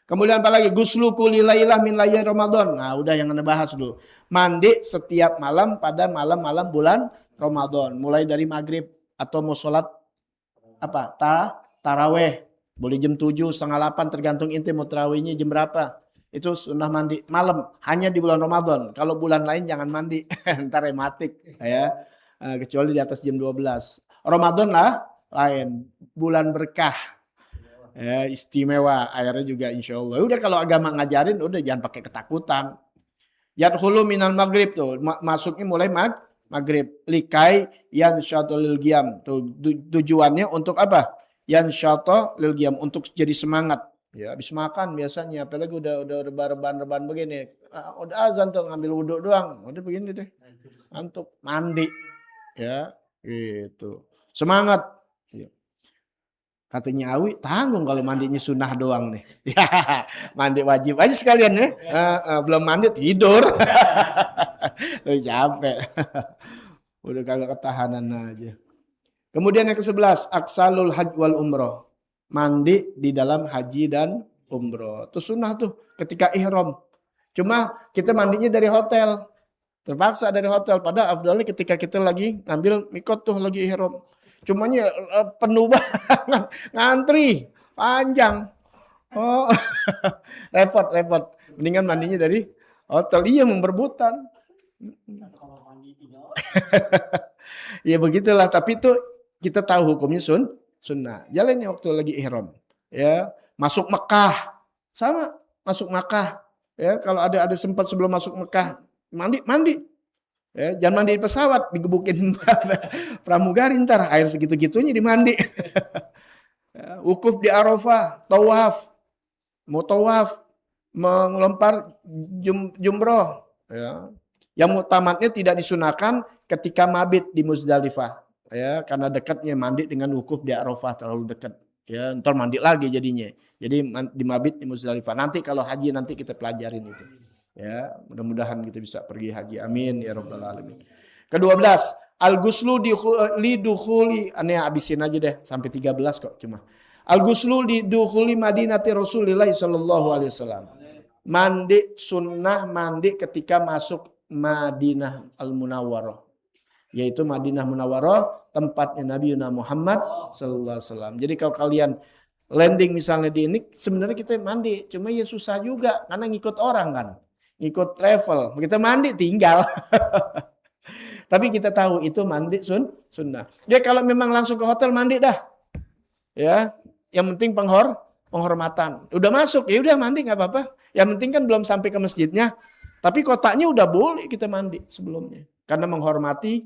Kemudian apa lagi? Ghuslu kulli lailah min layali Ramadan. Nah, udah yang Anda bahas dulu. Mandi setiap malam pada malam-malam bulan Ramadan. Mulai dari maghrib atau mau sholat apa? Taraweh. Boleh jam 7, setengah 8 tergantung inti mau tarawihnya jam berapa. Itu sunnah mandi malam hanya di bulan Ramadan. Kalau bulan lain jangan mandi, entar rematik ya. kecuali di atas jam 12. Ramadan lah lain, bulan berkah. Ya, istimewa, airnya juga insya Allah. Udah kalau agama ngajarin, udah jangan pakai ketakutan. Yadkhulu minal maghrib tuh, masuknya mulai maghrib. Likai yan syatolil giam. Tujuannya untuk apa? Yan syatolil giam, untuk jadi semangat. Ya, habis makan biasanya, apalagi udah rebahan begini. Udah azan tuh, ngambil wudhu doang. Udah begini deh. Antuk, mandi. Ya, gitu. Semangat. Ya. Katanya Awi, tanggung kalau mandinya sunnah doang nih. Ya, mandi wajib aja sekalian ya. Belum mandi tidur. Capek. Udah kagak ketahanan aja. Kemudian yang ke-11, aksalul haj wal umroh. Mandi di dalam haji dan umroh. Itu sunnah tuh ketika ihram. Cuma kita mandinya dari hotel. Terpaksa dari hotel. Padahal afdalnya ketika kita lagi ngambil mikot tuh lagi ihram. Cumanya penuh banget, ngantri panjang. Oh, repot. Mendingan mandinya dari hotel. Iya, memperebutan. Ya begitulah. Tapi itu kita tahu hukumnya sunnah. Jalannya waktu lagi ihram. Ya, masuk Mekah sama masuk Mekah. Ya, kalau ada sempat sebelum masuk Mekah mandi. Ya, jangan mandi di pesawat, digebukin pramugari ntar air segitu-gitunya dimandi. Ya, wukuf di Arafah, tawaf, mau tawaf, melempar jumroh. Ya. Yang muktamadnya tidak disunahkan ketika mabit di Muzdalifah. Ya, karena dekatnya mandi dengan wukuf di Arafah terlalu dekat. Ya, ntar mandi lagi jadinya. Jadi di mabit di Muzdalifah. Nanti kalau haji nanti kita pelajarin itu. Ya, mudah-mudahan kita bisa pergi haji. Amin ya rabbal alamin. Ke-12, al-ghuslu lidukhuli, aneh habisin aja deh sampai 13 kok cuma. Al-ghuslu lidukhuli Madinati Rasulillah sallallahu alaihi wasallam. Mandi sunnah mandi ketika masuk Madinah Al-Munawwarah. Yaitu Madinah Munawwarah tempatnya Nabi Muhammad sallallahu alaihi wasallam. Jadi kalau kalian landing misalnya di ini sebenarnya kita mandi, cuma ya susah juga karena ngikut orang kan. Ikut travel, kita mandi tinggal. Tapi kita tahu itu mandi sunnah. Dia kalau memang langsung ke hotel mandi dah. Ya, yang penting penghormatan. Udah masuk, ya udah mandi nggak apa-apa. Yang penting kan belum sampai ke masjidnya. Tapi kotaknya udah boleh kita mandi sebelumnya. Karena menghormati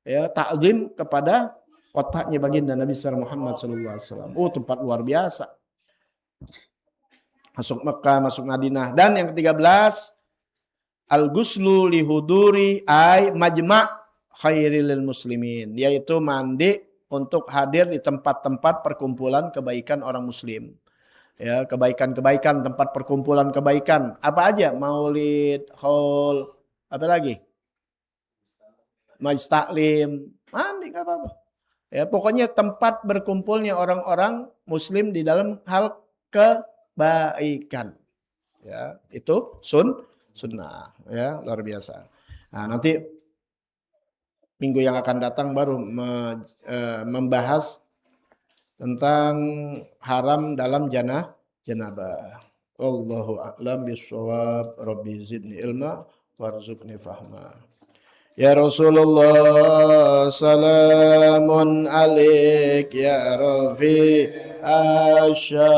ya takzim kepada kotaknya baginda Nabi Muhammad SAW. Oh, tempat luar biasa. Masuk Mekah, masuk Madinah. Dan yang ke-13, al-ghuslu lihuduri ay majma' khairil muslimin, yaitu mandi untuk hadir di tempat-tempat perkumpulan kebaikan orang muslim. Ya, kebaikan-kebaikan, tempat perkumpulan kebaikan. Apa aja? Maulid, haul, apa lagi? Majlis taklim, mandi enggak apa-apa. Ya, pokoknya tempat berkumpulnya orang-orang muslim di dalam hal kebaikan. Ya, itu sunnah, ya, luar biasa. Nah, nanti minggu yang akan datang baru membahas tentang haram dalam janabah. Allahu a'lam bishawab. Rabbi zidni ilma warzuqni fahma. Ya Rasulullah, salamun alaik ya Rafi asya.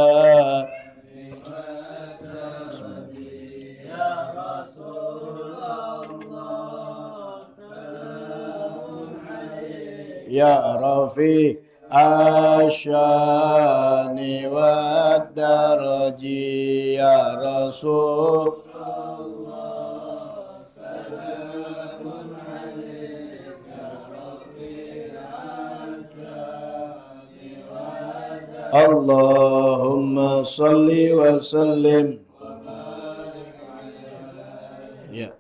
Ya Rafi asyani wa daraji ya Rasul Allahumma salli wa sallim. Ya.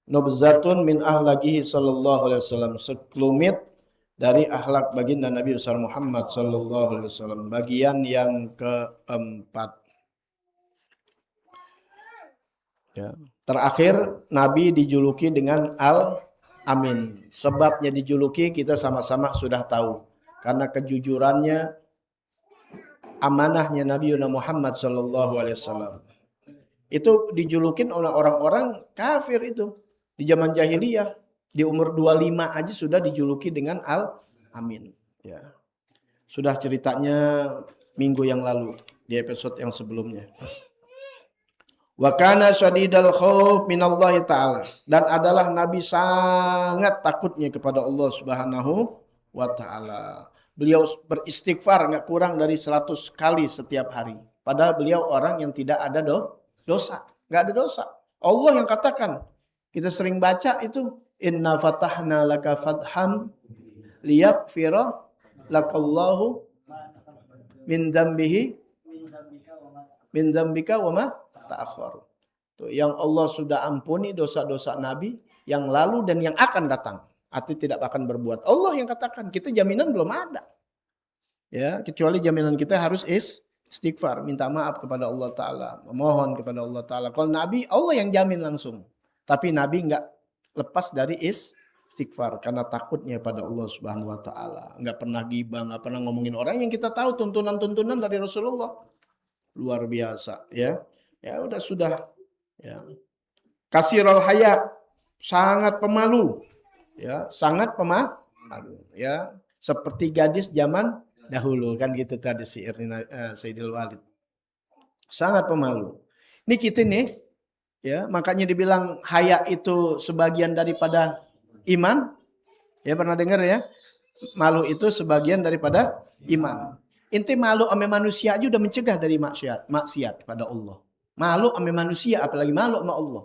Nubzatun min ahlakihi sallallahu alaihi wasallam, sekelumit dari akhlak baginda Nabi besar Muhammad sallallahu alaihi wasallam. Bagian yang keempat. Ya. Terakhir Nabi dijuluki dengan Al-Amin. Sebabnya dijuluki kita sama-sama sudah tahu. Karena kejujurannya, amanahnya Nabi Muhammad sallallahu alaihi wasallam. Itu dijulukin oleh orang-orang kafir itu di zaman jahiliyah. Di umur 25 aja sudah dijuluki dengan Al-Amin. Ya. Sudah ceritanya minggu yang lalu di episode yang sebelumnya. Wa kana syadidal khauf minallahi ta'ala. Dan adalah Nabi sangat takutnya kepada Allah Subhanahu wa ta'ala. Beliau beristighfar nggak kurang dari 100 kali setiap hari. Padahal beliau orang yang tidak ada dosa. Nggak ada dosa. Allah yang katakan. Kita sering baca itu. Inna fatahna laka fatham liyaghfira lakallahu min dzambika wa ma ta'akhkhar. Tuh, yang Allah sudah ampuni dosa-dosa Nabi yang lalu dan yang akan datang. Arti tidak akan berbuat. Allah yang katakan, kita jaminan belum ada. Ya, kecuali jaminan kita harus istighfar, minta maaf kepada Allah Ta'ala, memohon kepada Allah Ta'ala. Kalau Nabi, Allah yang jamin langsung. Tapi Nabi enggak lepas dari istighfar karena takutnya pada Allah Subhanahu wa taala. Enggak pernah gibah, enggak pernah ngomongin orang yang kita tahu tuntunan-tuntunan dari Rasulullah. Luar biasa, ya. Ya udah sudah, ya. Kasirul haya, sangat pemalu. Ya, sangat pemalu, ya. Seperti gadis zaman dahulu kan gitu tadi si Sayyidil Walid. Sangat pemalu. Ini kita nih, ya, makanya dibilang haya itu sebagian daripada iman. Ya pernah dengar ya? Malu itu sebagian daripada iman. Inti malu sama manusia aja udah mencegah dari maksiat pada Allah. Malu sama manusia apalagi malu sama Allah.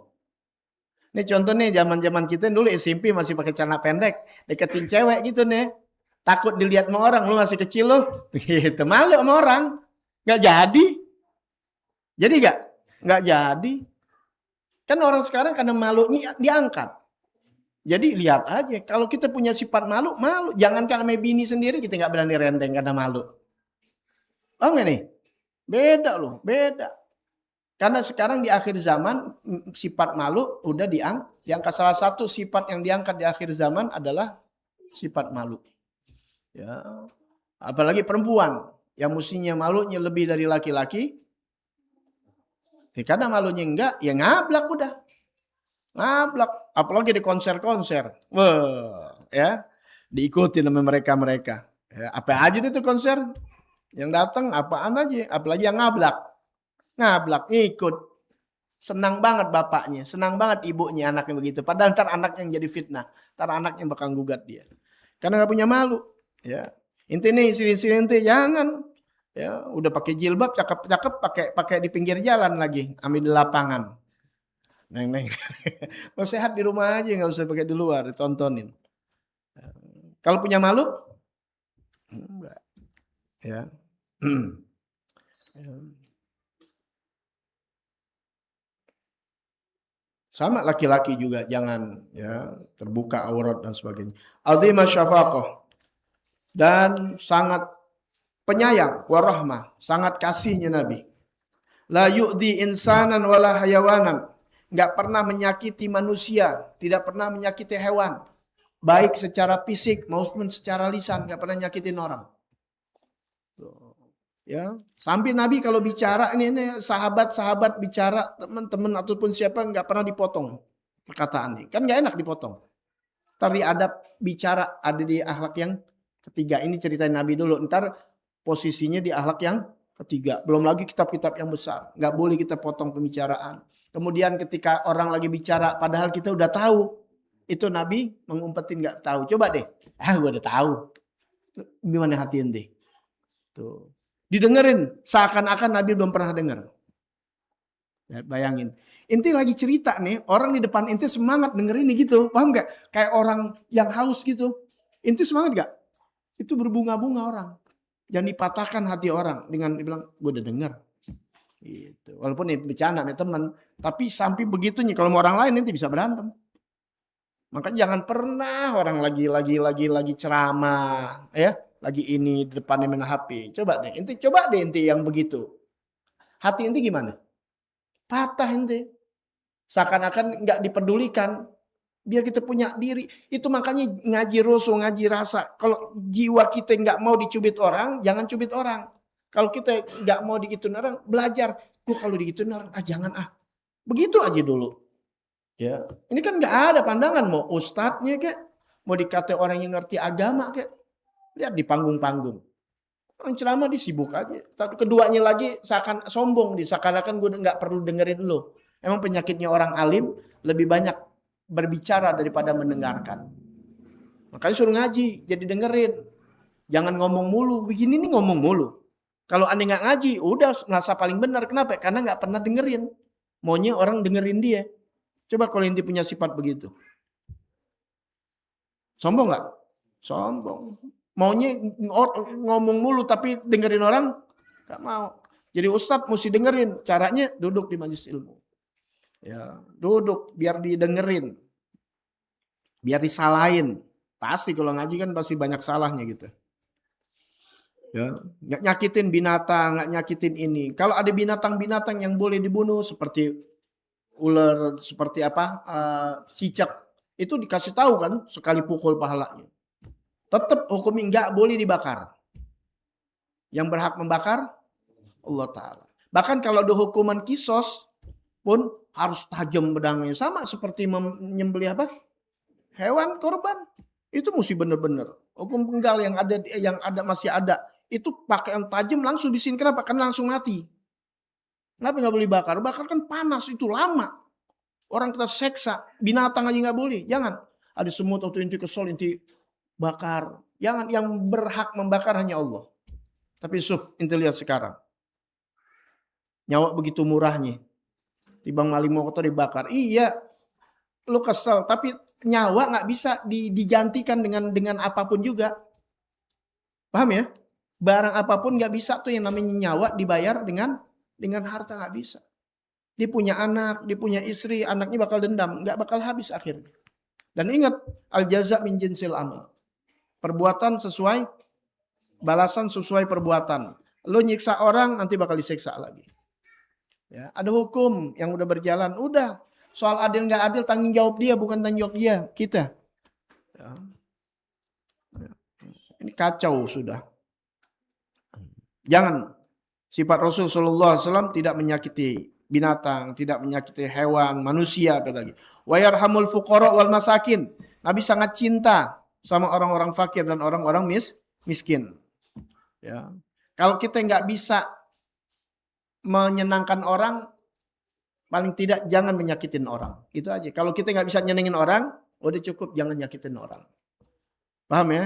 Ini contohnya zaman-zaman kita dulu SMP masih pakai celana pendek, deketin cewek gitu nih. Takut dilihat sama orang, lu masih kecil lu. Gitu, malu sama orang. Enggak jadi. Jadi enggak jadi. Kan orang sekarang karena malunya diangkat. Jadi lihat aja, kalau kita punya sifat malu. Jangankan sama bini sendiri kita nggak berani renteng karena malu. Oh nggak nih? Beda loh, beda. Karena sekarang di akhir zaman sifat malu udah diangkat. Salah satu sifat yang diangkat di akhir zaman adalah sifat malu. Ya, apalagi perempuan yang mestinya malunya lebih dari laki-laki. Karena malunya enggak, ya ngablak udah. Ngablak. Apalagi di konser-konser. Wah, ya. Diikuti sama mereka-mereka. Ya, apa aja itu konser. Yang datang apaan aja. Apalagi yang ngablak. Ngablak, ngikut. Senang banget bapaknya. Senang banget ibunya anaknya begitu. Padahal ntar anaknya yang jadi fitnah. Ntar anaknya bakal gugat dia. Karena gak punya malu. Ya. Intinya istri-istri ente jangan. Ya, udah pakai jilbab, cakep-cakep, pakai di pinggir jalan lagi, ambil di lapangan. Neng. Mau sehat di rumah aja, nggak usah pakai di luar, ditontonin. Kalau punya malu, enggak. Ya. Sama laki-laki juga jangan ya terbuka aurat dan sebagainya. Azimah syafaqah dan sangat penyayang, warahmah, sangat kasihnya Nabi. La yu'di insanan wala hayawanan. Enggak pernah menyakiti manusia, tidak pernah menyakiti hewan. Baik secara fisik maupun secara lisan, enggak pernah nyakitin orang. Ya, sampai Nabi kalau bicara ini sahabat-sahabat bicara, teman-teman ataupun siapa enggak pernah dipotong perkataannya. Kan enggak enak dipotong. Tadi adab bicara ada di akhlak yang ketiga. Ini ceritain Nabi dulu, ntar posisinya di akhlak yang ketiga. Belum lagi kitab-kitab yang besar. Nggak boleh kita potong pembicaraan. Kemudian ketika orang lagi bicara, padahal kita udah tahu. Itu Nabi mengumpetin nggak tahu. Coba deh. Gue udah tahu. Gimana hati ente? Tuh. Didengerin. Seakan-akan Nabi belum pernah dengar. Ya, bayangin. Ente lagi cerita nih. Orang di depan ente semangat dengerin nih gitu. Paham nggak? Kayak orang yang haus gitu. Ente semangat nggak? Itu berbunga-bunga orang. Jangan dipatahkan hati orang dengan dibilang gue udah dengar. Gitu. Walaupun ini bercanda nih teman, tapi sampai begitunya kalau mau orang lain nanti bisa berantem. Makanya jangan pernah orang lagi ceramah, ya, lagi ini di depannya main HP. Coba deh inti yang begitu. Hati inti gimana? Patah inti. Seakan-akan nggak dipedulikan. Biar kita punya diri. Itu makanya ngaji rasul, ngaji rasa. Kalau jiwa kita nggak mau dicubit orang, jangan cubit orang. Kalau kita nggak mau digituin orang, belajar. Gue kalau digituin orang, jangan ah. Begitu aja dulu. Ya, ini kan nggak ada pandangan mau ustadznya kek, mau dikata orang yang ngerti agama kek. Lihat di panggung-panggung. Orang ceramah disibuk aja. Keduanya lagi seakan sombong, seakan-akan gue nggak perlu dengerin lo. Emang penyakitnya orang alim lebih banyak berbicara daripada mendengarkan. Makanya suruh ngaji, jadi dengerin. Jangan ngomong mulu. Begini nih ngomong mulu. Kalau anda nggak ngaji, udah merasa paling benar. Kenapa? Karena nggak pernah dengerin. Maunya orang dengerin dia. Coba kalau inti punya sifat begitu. Sombong nggak? Sombong. Maunya ngomong mulu tapi dengerin orang nggak mau. Jadi ustadz mesti dengerin. Caranya duduk di majelis ilmu. Ya, duduk biar didengerin. Biar disalahin. Pasti kalau ngaji kan pasti banyak salahnya gitu. Ya, nggak nyakitin binatang, nggak nyakitin ini. Kalau ada binatang-binatang yang boleh dibunuh seperti ular, seperti apa, cicak, itu dikasih tahu kan sekali pukul pahalanya. Tetap hukumnya nggak boleh dibakar. Yang berhak membakar Allah Ta'ala. Bahkan kalau ada hukuman kisos pun harus tajam pedangnya, sama seperti menyembelih apa? Hewan korban. Itu mesti benar-benar. Hukum penggal yang ada masih ada. Itu pakai yang tajam langsung di sini. Kenapa? Kan langsung mati. Kenapa nggak boleh bakar? Bakar kan panas, itu lama. Orang kita seksa, binatang aja nggak boleh. Jangan. Ada semut atau inti kesol, inti bakar. Jangan. Yang berhak membakar hanya Allah. Tapi inti lihat sekarang. Nyawa begitu murahnya. Tibang maling motor dibakar. Iya, lu kesel. Tapi nyawa nggak bisa digantikan dengan apapun juga. Paham ya? Barang apapun nggak bisa tuh yang namanya nyawa dibayar dengan harta, nggak bisa. Dia punya anak, dia punya istri, anaknya bakal dendam, nggak bakal habis akhirnya. Dan ingat, al jaza min jinsil amal. Perbuatan sesuai, balasan sesuai perbuatan. Lo nyiksa orang, nanti bakal disiksa lagi. Ya, ada hukum yang udah berjalan, udah. Soal adil nggak adil, tanggung jawab dia, bukan tanggung jawab dia, kita. Ya. Ini kacau sudah. Jangan. Sifat Rasul Sallallahu Alaihi Wasallam tidak menyakiti binatang, tidak menyakiti hewan, manusia, apalagi. Wa yarhamul fuqara wal masakin. Nabi sangat cinta sama orang-orang fakir dan orang-orang miskin. Ya. Kalau kita nggak bisa menyenangkan orang, paling tidak jangan menyakitin orang. Itu aja. Kalau kita nggak bisa nyenengin orang, udah cukup, jangan nyakitin orang. Paham ya?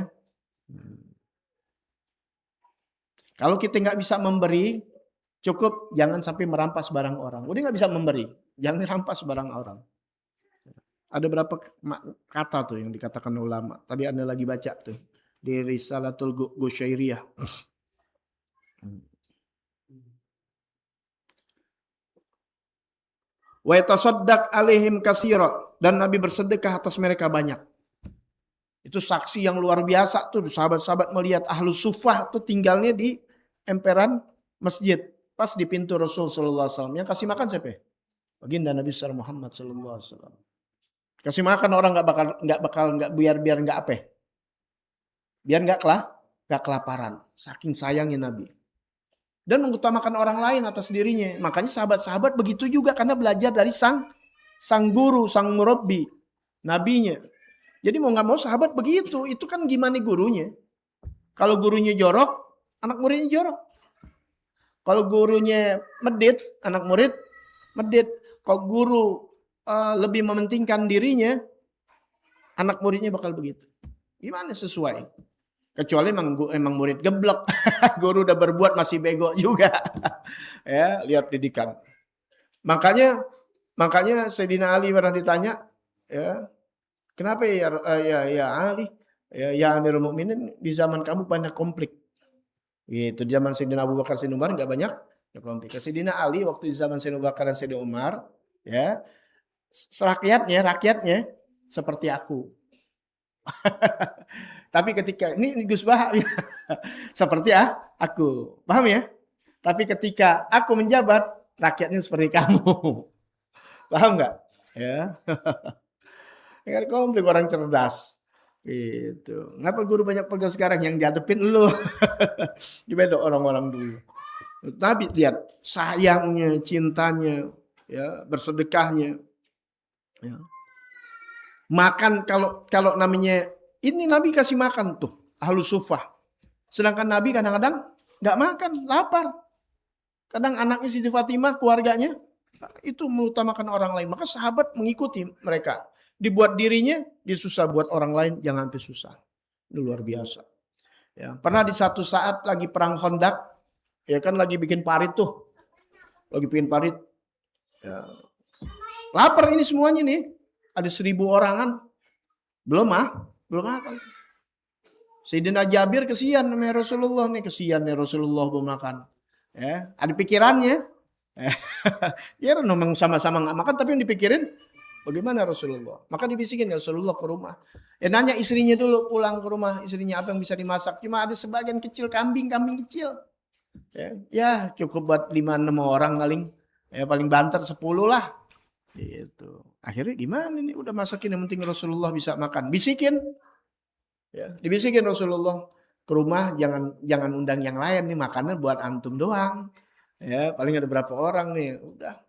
Kalau kita nggak bisa memberi, cukup jangan sampai merampas barang orang. Udah nggak bisa memberi, jangan rampas barang orang. Ada berapa kata tuh yang dikatakan ulama. Tadi Anda lagi baca tuh di Risalatul Gusyairiyah. Wa yatasaddaq alaihim katsira, dan Nabi bersedekah atas mereka banyak. Itu saksi yang luar biasa tuh, sahabat-sahabat melihat Ahlus Suffah tuh tinggalnya di emperan masjid, pas di pintu Rasul sallallahu alaihi wasallam. Yang kasih makan siapa? Baginda Nabi sallallahu Muhammad sallallahu alaihi wasallam. Kasih makan orang nggak biar nggak apa? Biar nggak kelaparan. Saking sayangnya Nabi. Dan mengutamakan orang lain atas dirinya. Makanya sahabat-sahabat begitu juga karena belajar dari sang guru, sang murabbi, nabinya. Jadi mau nggak mau sahabat begitu. Itu kan gimana gurunya? Kalau gurunya jorok, anak muridnya jorok. Kalau gurunya medit, anak murid medit. Kalau guru lebih mementingkan dirinya, anak muridnya bakal begitu. Gimana sesuai? Kecuali emang murid geblek. Guru udah berbuat masih bego juga. Ya, lihat didikan. Makanya Sayyidina Ali pernah ditanya, ya, kenapa ya Ali, ya Amirul Mukminin, di zaman kamu banyak konflik. Gitu, di zaman Sayyidina Abu Bakar, Sayyidina Umar enggak banyak konflik. Sayyidina Ali waktu di zaman Sayyidina Abu Bakar dan Sayyidina Umar, ya, rakyatnya seperti aku. Tapi ketika ini Gus Baha seperti aku, paham ya? Tapi ketika aku menjabat, rakyatnya seperti kamu, paham nggak? Ya, kan konflik orang cerdas, gitu. Kenapa guru banyak pegang sekarang yang dihadapin lu? Gimana orang-orang dulu? Nabi lihat sayangnya, cintanya, ya, bersedekahnya. Ya. Makan kalau namanya ini Nabi kasih makan tuh Ahlus Suffah. Sedangkan Nabi kadang-kadang nggak makan, lapar. Kadang anaknya Siti Fatimah, keluarganya itu mengutamakan orang lain. Maka sahabat mengikuti mereka. Dibuat dirinya, dia susah buat orang lain, jangan sampai susah. Itu luar biasa. Ya, pernah di satu saat lagi perang Khandaq, ya kan lagi bikin parit tuh. Lagi bikin parit. Ya. Lapar ini semuanya nih. Ada 1.000 orangan. Belum makan. Sayyidina Jabir kesian sama Rasulullah nih. Kesian nih Rasulullah belum makan. Ya, ada pikirannya. Ya memang sama-sama nggak makan tapi yang dipikirin bagaimana Rasulullah. Maka dibisikin Rasulullah ke rumah. Ya nanya istrinya dulu pulang ke rumah. Istrinya apa yang bisa dimasak. Cuma ada sebagian kecil kambing kecil. Ya cukup buat 5-6 orang paling. Ya paling banter 10 lah. Gitu. Akhirnya gimana nih udah masakin yang penting Rasulullah bisa makan. Bisikin. Ya, dibisikin Rasulullah ke rumah jangan undang yang lain nih makannya buat antum doang. Ya, paling ada berapa orang nih, udah.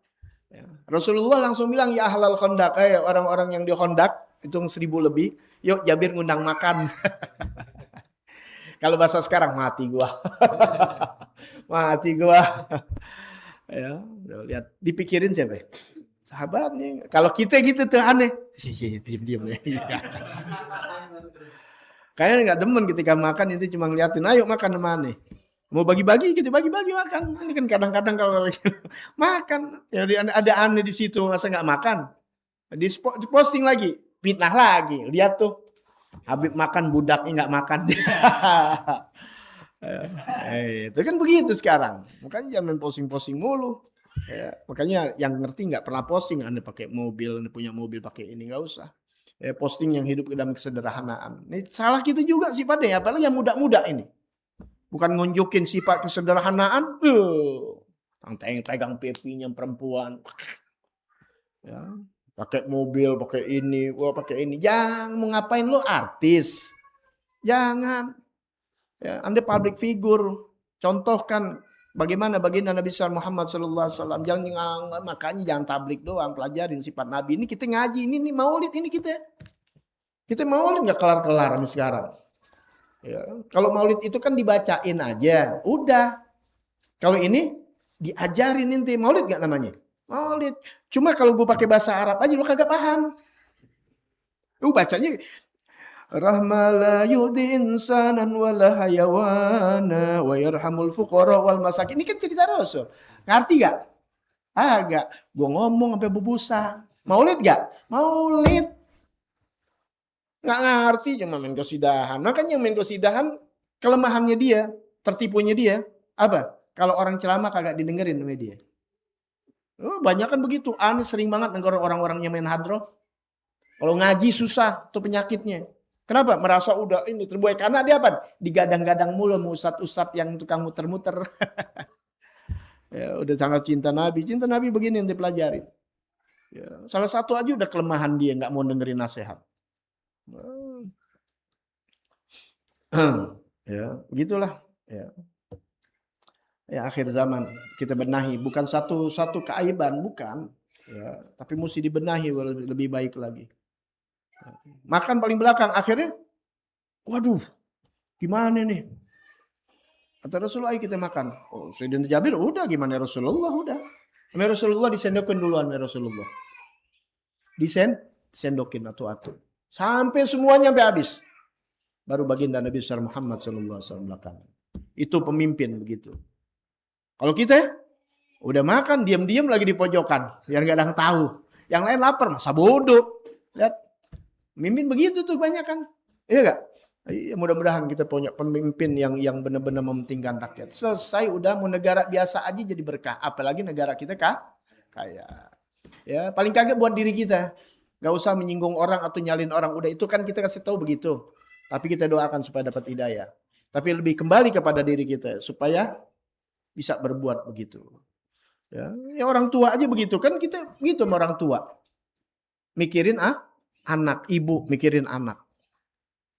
Ya. Rasulullah langsung bilang ya ahlal Khandaq, orang-orang yang di Khandaq itu 1.000 lebih, yuk Jabir ngundang makan. Kalau bahasa sekarang mati gua. Mati gua. Ya, lihat dipikirin siapa? Sahabat nih. Kalau kita gitu tuh aneh. Diam-diam ya. Kayaknya nggak demen ketika makan itu cuma ngeliatin, ayo makan sama aneh. Mau bagi-bagi kita bagi-bagi makan. Ini kan kadang-kadang kalau makan, ya ada aneh di situ masa nggak makan. Di posting lagi, fitnah lagi. Lihat tuh, Habib makan budaknya nggak makan. Itu kan begitu sekarang. Makanya jangan posting-posting mulu. Ya, makanya yang ngerti nggak pernah posting, Anda pakai mobil, Anda punya mobil pakai ini nggak usah. Ya, posting yang hidup dalam kesederhanaan. Ini salah kita juga sih pada ya, apalagi yang muda-muda ini. Bukan nunjukin sifat kesederhanaan, pegang pipinya perempuan. Ya, pakai mobil, pakai ini, pakai ini. Jangan mau ngapain lo artis. Jangan. Ya, Anda public figure. Contohkan bagaimana baginda Nabi Muhammad SAW. Makanya jangan tablik doang, pelajarin sifat Nabi. Ini kita ngaji, ini maulid ini kita. Kita maulid nggak kelar-kelar sampai sekarang. Ya, kalau maulid itu kan dibacain aja, udah. Kalau ini diajarin inti maulid nggak namanya? Maulid. Cuma kalau gue pakai bahasa Arab aja lo kagak paham. Lu bacanya rahmala yudi insanan wala hayawana wa yarhamul fuqara wal masakin. Ini kan cerita Rasul. Ngerti gak? Agak. Gue ngomong sampai berbusa. Maulid gak? Maulid. Nggak ngerti cuma main kesidahan. Makanya yang main kesidahan kelemahannya dia, tertipunya dia apa? Kalau orang ceramah kagak didengerin sama dia. Banyak kan begitu. Aneh sering banget denger orang-orang yang main hadroh. Kalau ngaji susah tuh penyakitnya. Kenapa? Merasa udah ini terbuai karena dia apa? Digadang-gadang mulu sama ustadz-ustadz yang tukang muter-muter. Ya, udah sangat cinta Nabi. Cinta Nabi begini yang dipelajari. Ya, salah satu aja udah kelemahan dia nggak mau dengerin nasihat. Ya, begitulah. Ya, akhir zaman kita benahi, bukan satu keaiban, bukan. Ya, tapi mesti dibenahi lebih baik lagi. Makan paling belakang, akhirnya, waduh, gimana nih? Kata Rasulullah, ayo kita makan. Oh, Sayyidina Jabir, udah gimana Rasulullah, udah. Rasulullah disendokin duluan, Rasulullah. Disendokin atu-atu. Sampai semuanya sampai habis. Baru baginda Nabi Muhammad SAW belakangan. Itu pemimpin begitu. Kalau kita udah makan, diam-diam lagi di pojokan. Biar gak ada yang tahu. Yang lain lapar, masa bodoh. Lihat. Pemimpin begitu tuh banyak kan. Iya gak? Ya, mudah-mudahan kita punya pemimpin yang benar-benar mementingkan rakyat. Selesai udah mau negara biasa aja jadi berkah. Apalagi negara kita kaya. Ya, paling kagak buat diri kita. Gak usah menyinggung orang atau nyalin orang. Udah itu kan kita kasih tahu begitu. Tapi kita doakan supaya dapat hidayah. Tapi lebih kembali kepada diri kita. Supaya bisa berbuat begitu. Ya, orang tua aja begitu. Kan kita begitu sama orang tua. Mikirin anak. Ibu mikirin anak.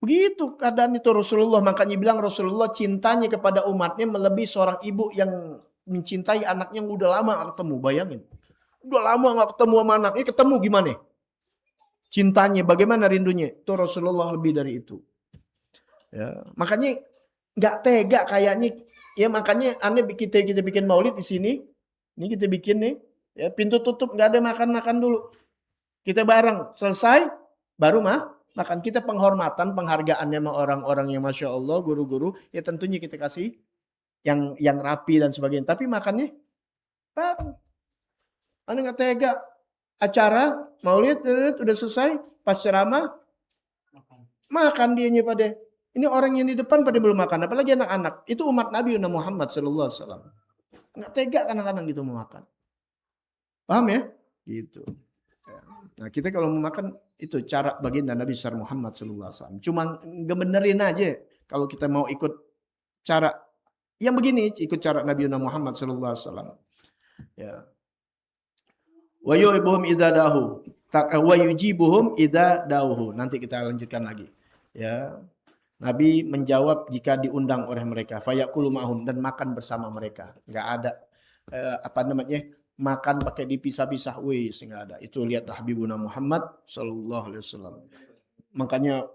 Begitu keadaan itu Rasulullah. Makanya bilang Rasulullah cintanya kepada umatnya melebihi seorang ibu yang mencintai anaknya yang udah lama gak ketemu. Bayangin. Udah lama gak ketemu sama anaknya. Ketemu gimana? cintanya, bagaimana rindunya. Itu Rasulullah lebih dari itu. Ya, makanya nggak tega kayaknya. Ya makanya aneh kita bikin maulid di sini. Ini kita bikin nih. Ya, pintu tutup, nggak ada makan dulu. Kita bareng selesai, baru makan. Kita penghormatan, penghargaannya sama orang-orang yang masya Allah, guru-guru. Ya tentunya kita kasih yang rapi dan sebagainya. Tapi makannya bareng. Aneh nggak tega. Acara maulid udah selesai, pas ceramah makan dianya pada. Ini orang yang di depan pada belum makan, apalagi anak-anak. Itu umat Nabi Muhammad sallallahu alaihi wasallam. Nggak tega anak-anak gitu mau makan. Paham ya? Gitu. Nah, kita kalau mau makan itu cara baginda Nabi Muhammad sallallahu alaihi wasallam. Cuma ngebenerin aja kalau kita mau ikut cara yang begini, ikut cara Nabi Muhammad sallallahu alaihi wasallam. Ya. Wa yuhibbuhum idza dahu. Wa yujibuhum idza dauhu. Nanti kita lanjutkan lagi. Ya. Nabi menjawab jika diundang oleh mereka. Fayaqulu ma'hum, dan makan bersama mereka. Enggak ada makan pakai dipisah-pisah, wis enggak ada. Itu lihat Habibuna Muhammad sallallahu alaihi wasallam. Makanya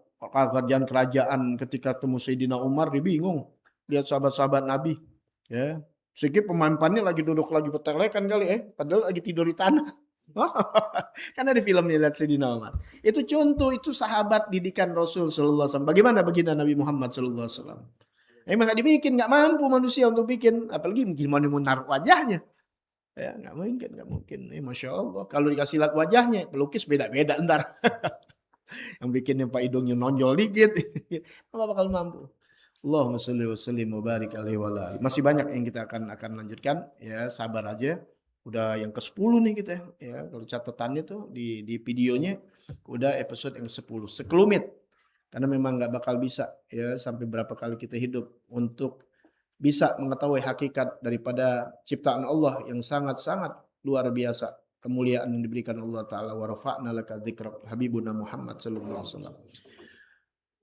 kerajaan ketika temu Sayyidina Umar dia bingung. Lihat sahabat-sahabat Nabi, ya. Sedikit pemain-pemainnya lagi duduk lagi petelekan kali padahal lagi tidur di tanah. Kan ada filmnya lihat Sayyidina Umar. Itu contoh, itu sahabat didikan Rasul sallallahu alaihi wasallam. Bagaimana baginda Nabi Muhammad sallallahu alaihi wasallam? Emang nggak dibikin, nggak mampu manusia untuk bikin, apalagi gimana mau naruh wajahnya. Ya, nggak mungkin. Masya Allah. Kalau dikasih lihat wajahnya, pelukis beda-beda ntar. Yang bikinnya Pak hidungnya nonjol dikit. Apa bakal mampu? Allahumma sholli wa sallim wa barik alaihi wa alihi. Masih banyak yang kita akan lanjutkan. Ya, sabar aja. Udah yang ke-10 nih kita. Ya, kalau catatannya tuh di videonya udah episode yang 10. Sekelumit. Karena memang nggak bakal bisa ya sampai berapa kali kita hidup untuk bisa mengetahui hakikat daripada ciptaan Allah yang sangat-sangat luar biasa, kemuliaan yang diberikan Allah Ta'ala. Wa rafa'na laka dzikrak habibuna Muhammad sallallahu alaihi wasallam.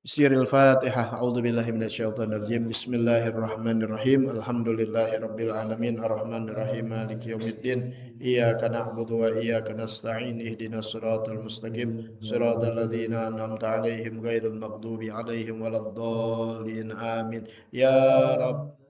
Siril Fatihah. A'udzubillahi minasyaitonirrajim. Bismillahirrahmanirrahim. Alhamdulillahirabbil alamin arrahmanirrahim maliki yaumiddin. Iyyaka na'budu wa iyyaka nasta'in. Ihdinas siratal mustaqim. Siratal ladzina an'amta 'alaihim ghairil maghdubi 'alaihim waladdallin. Amin. Ya Rabb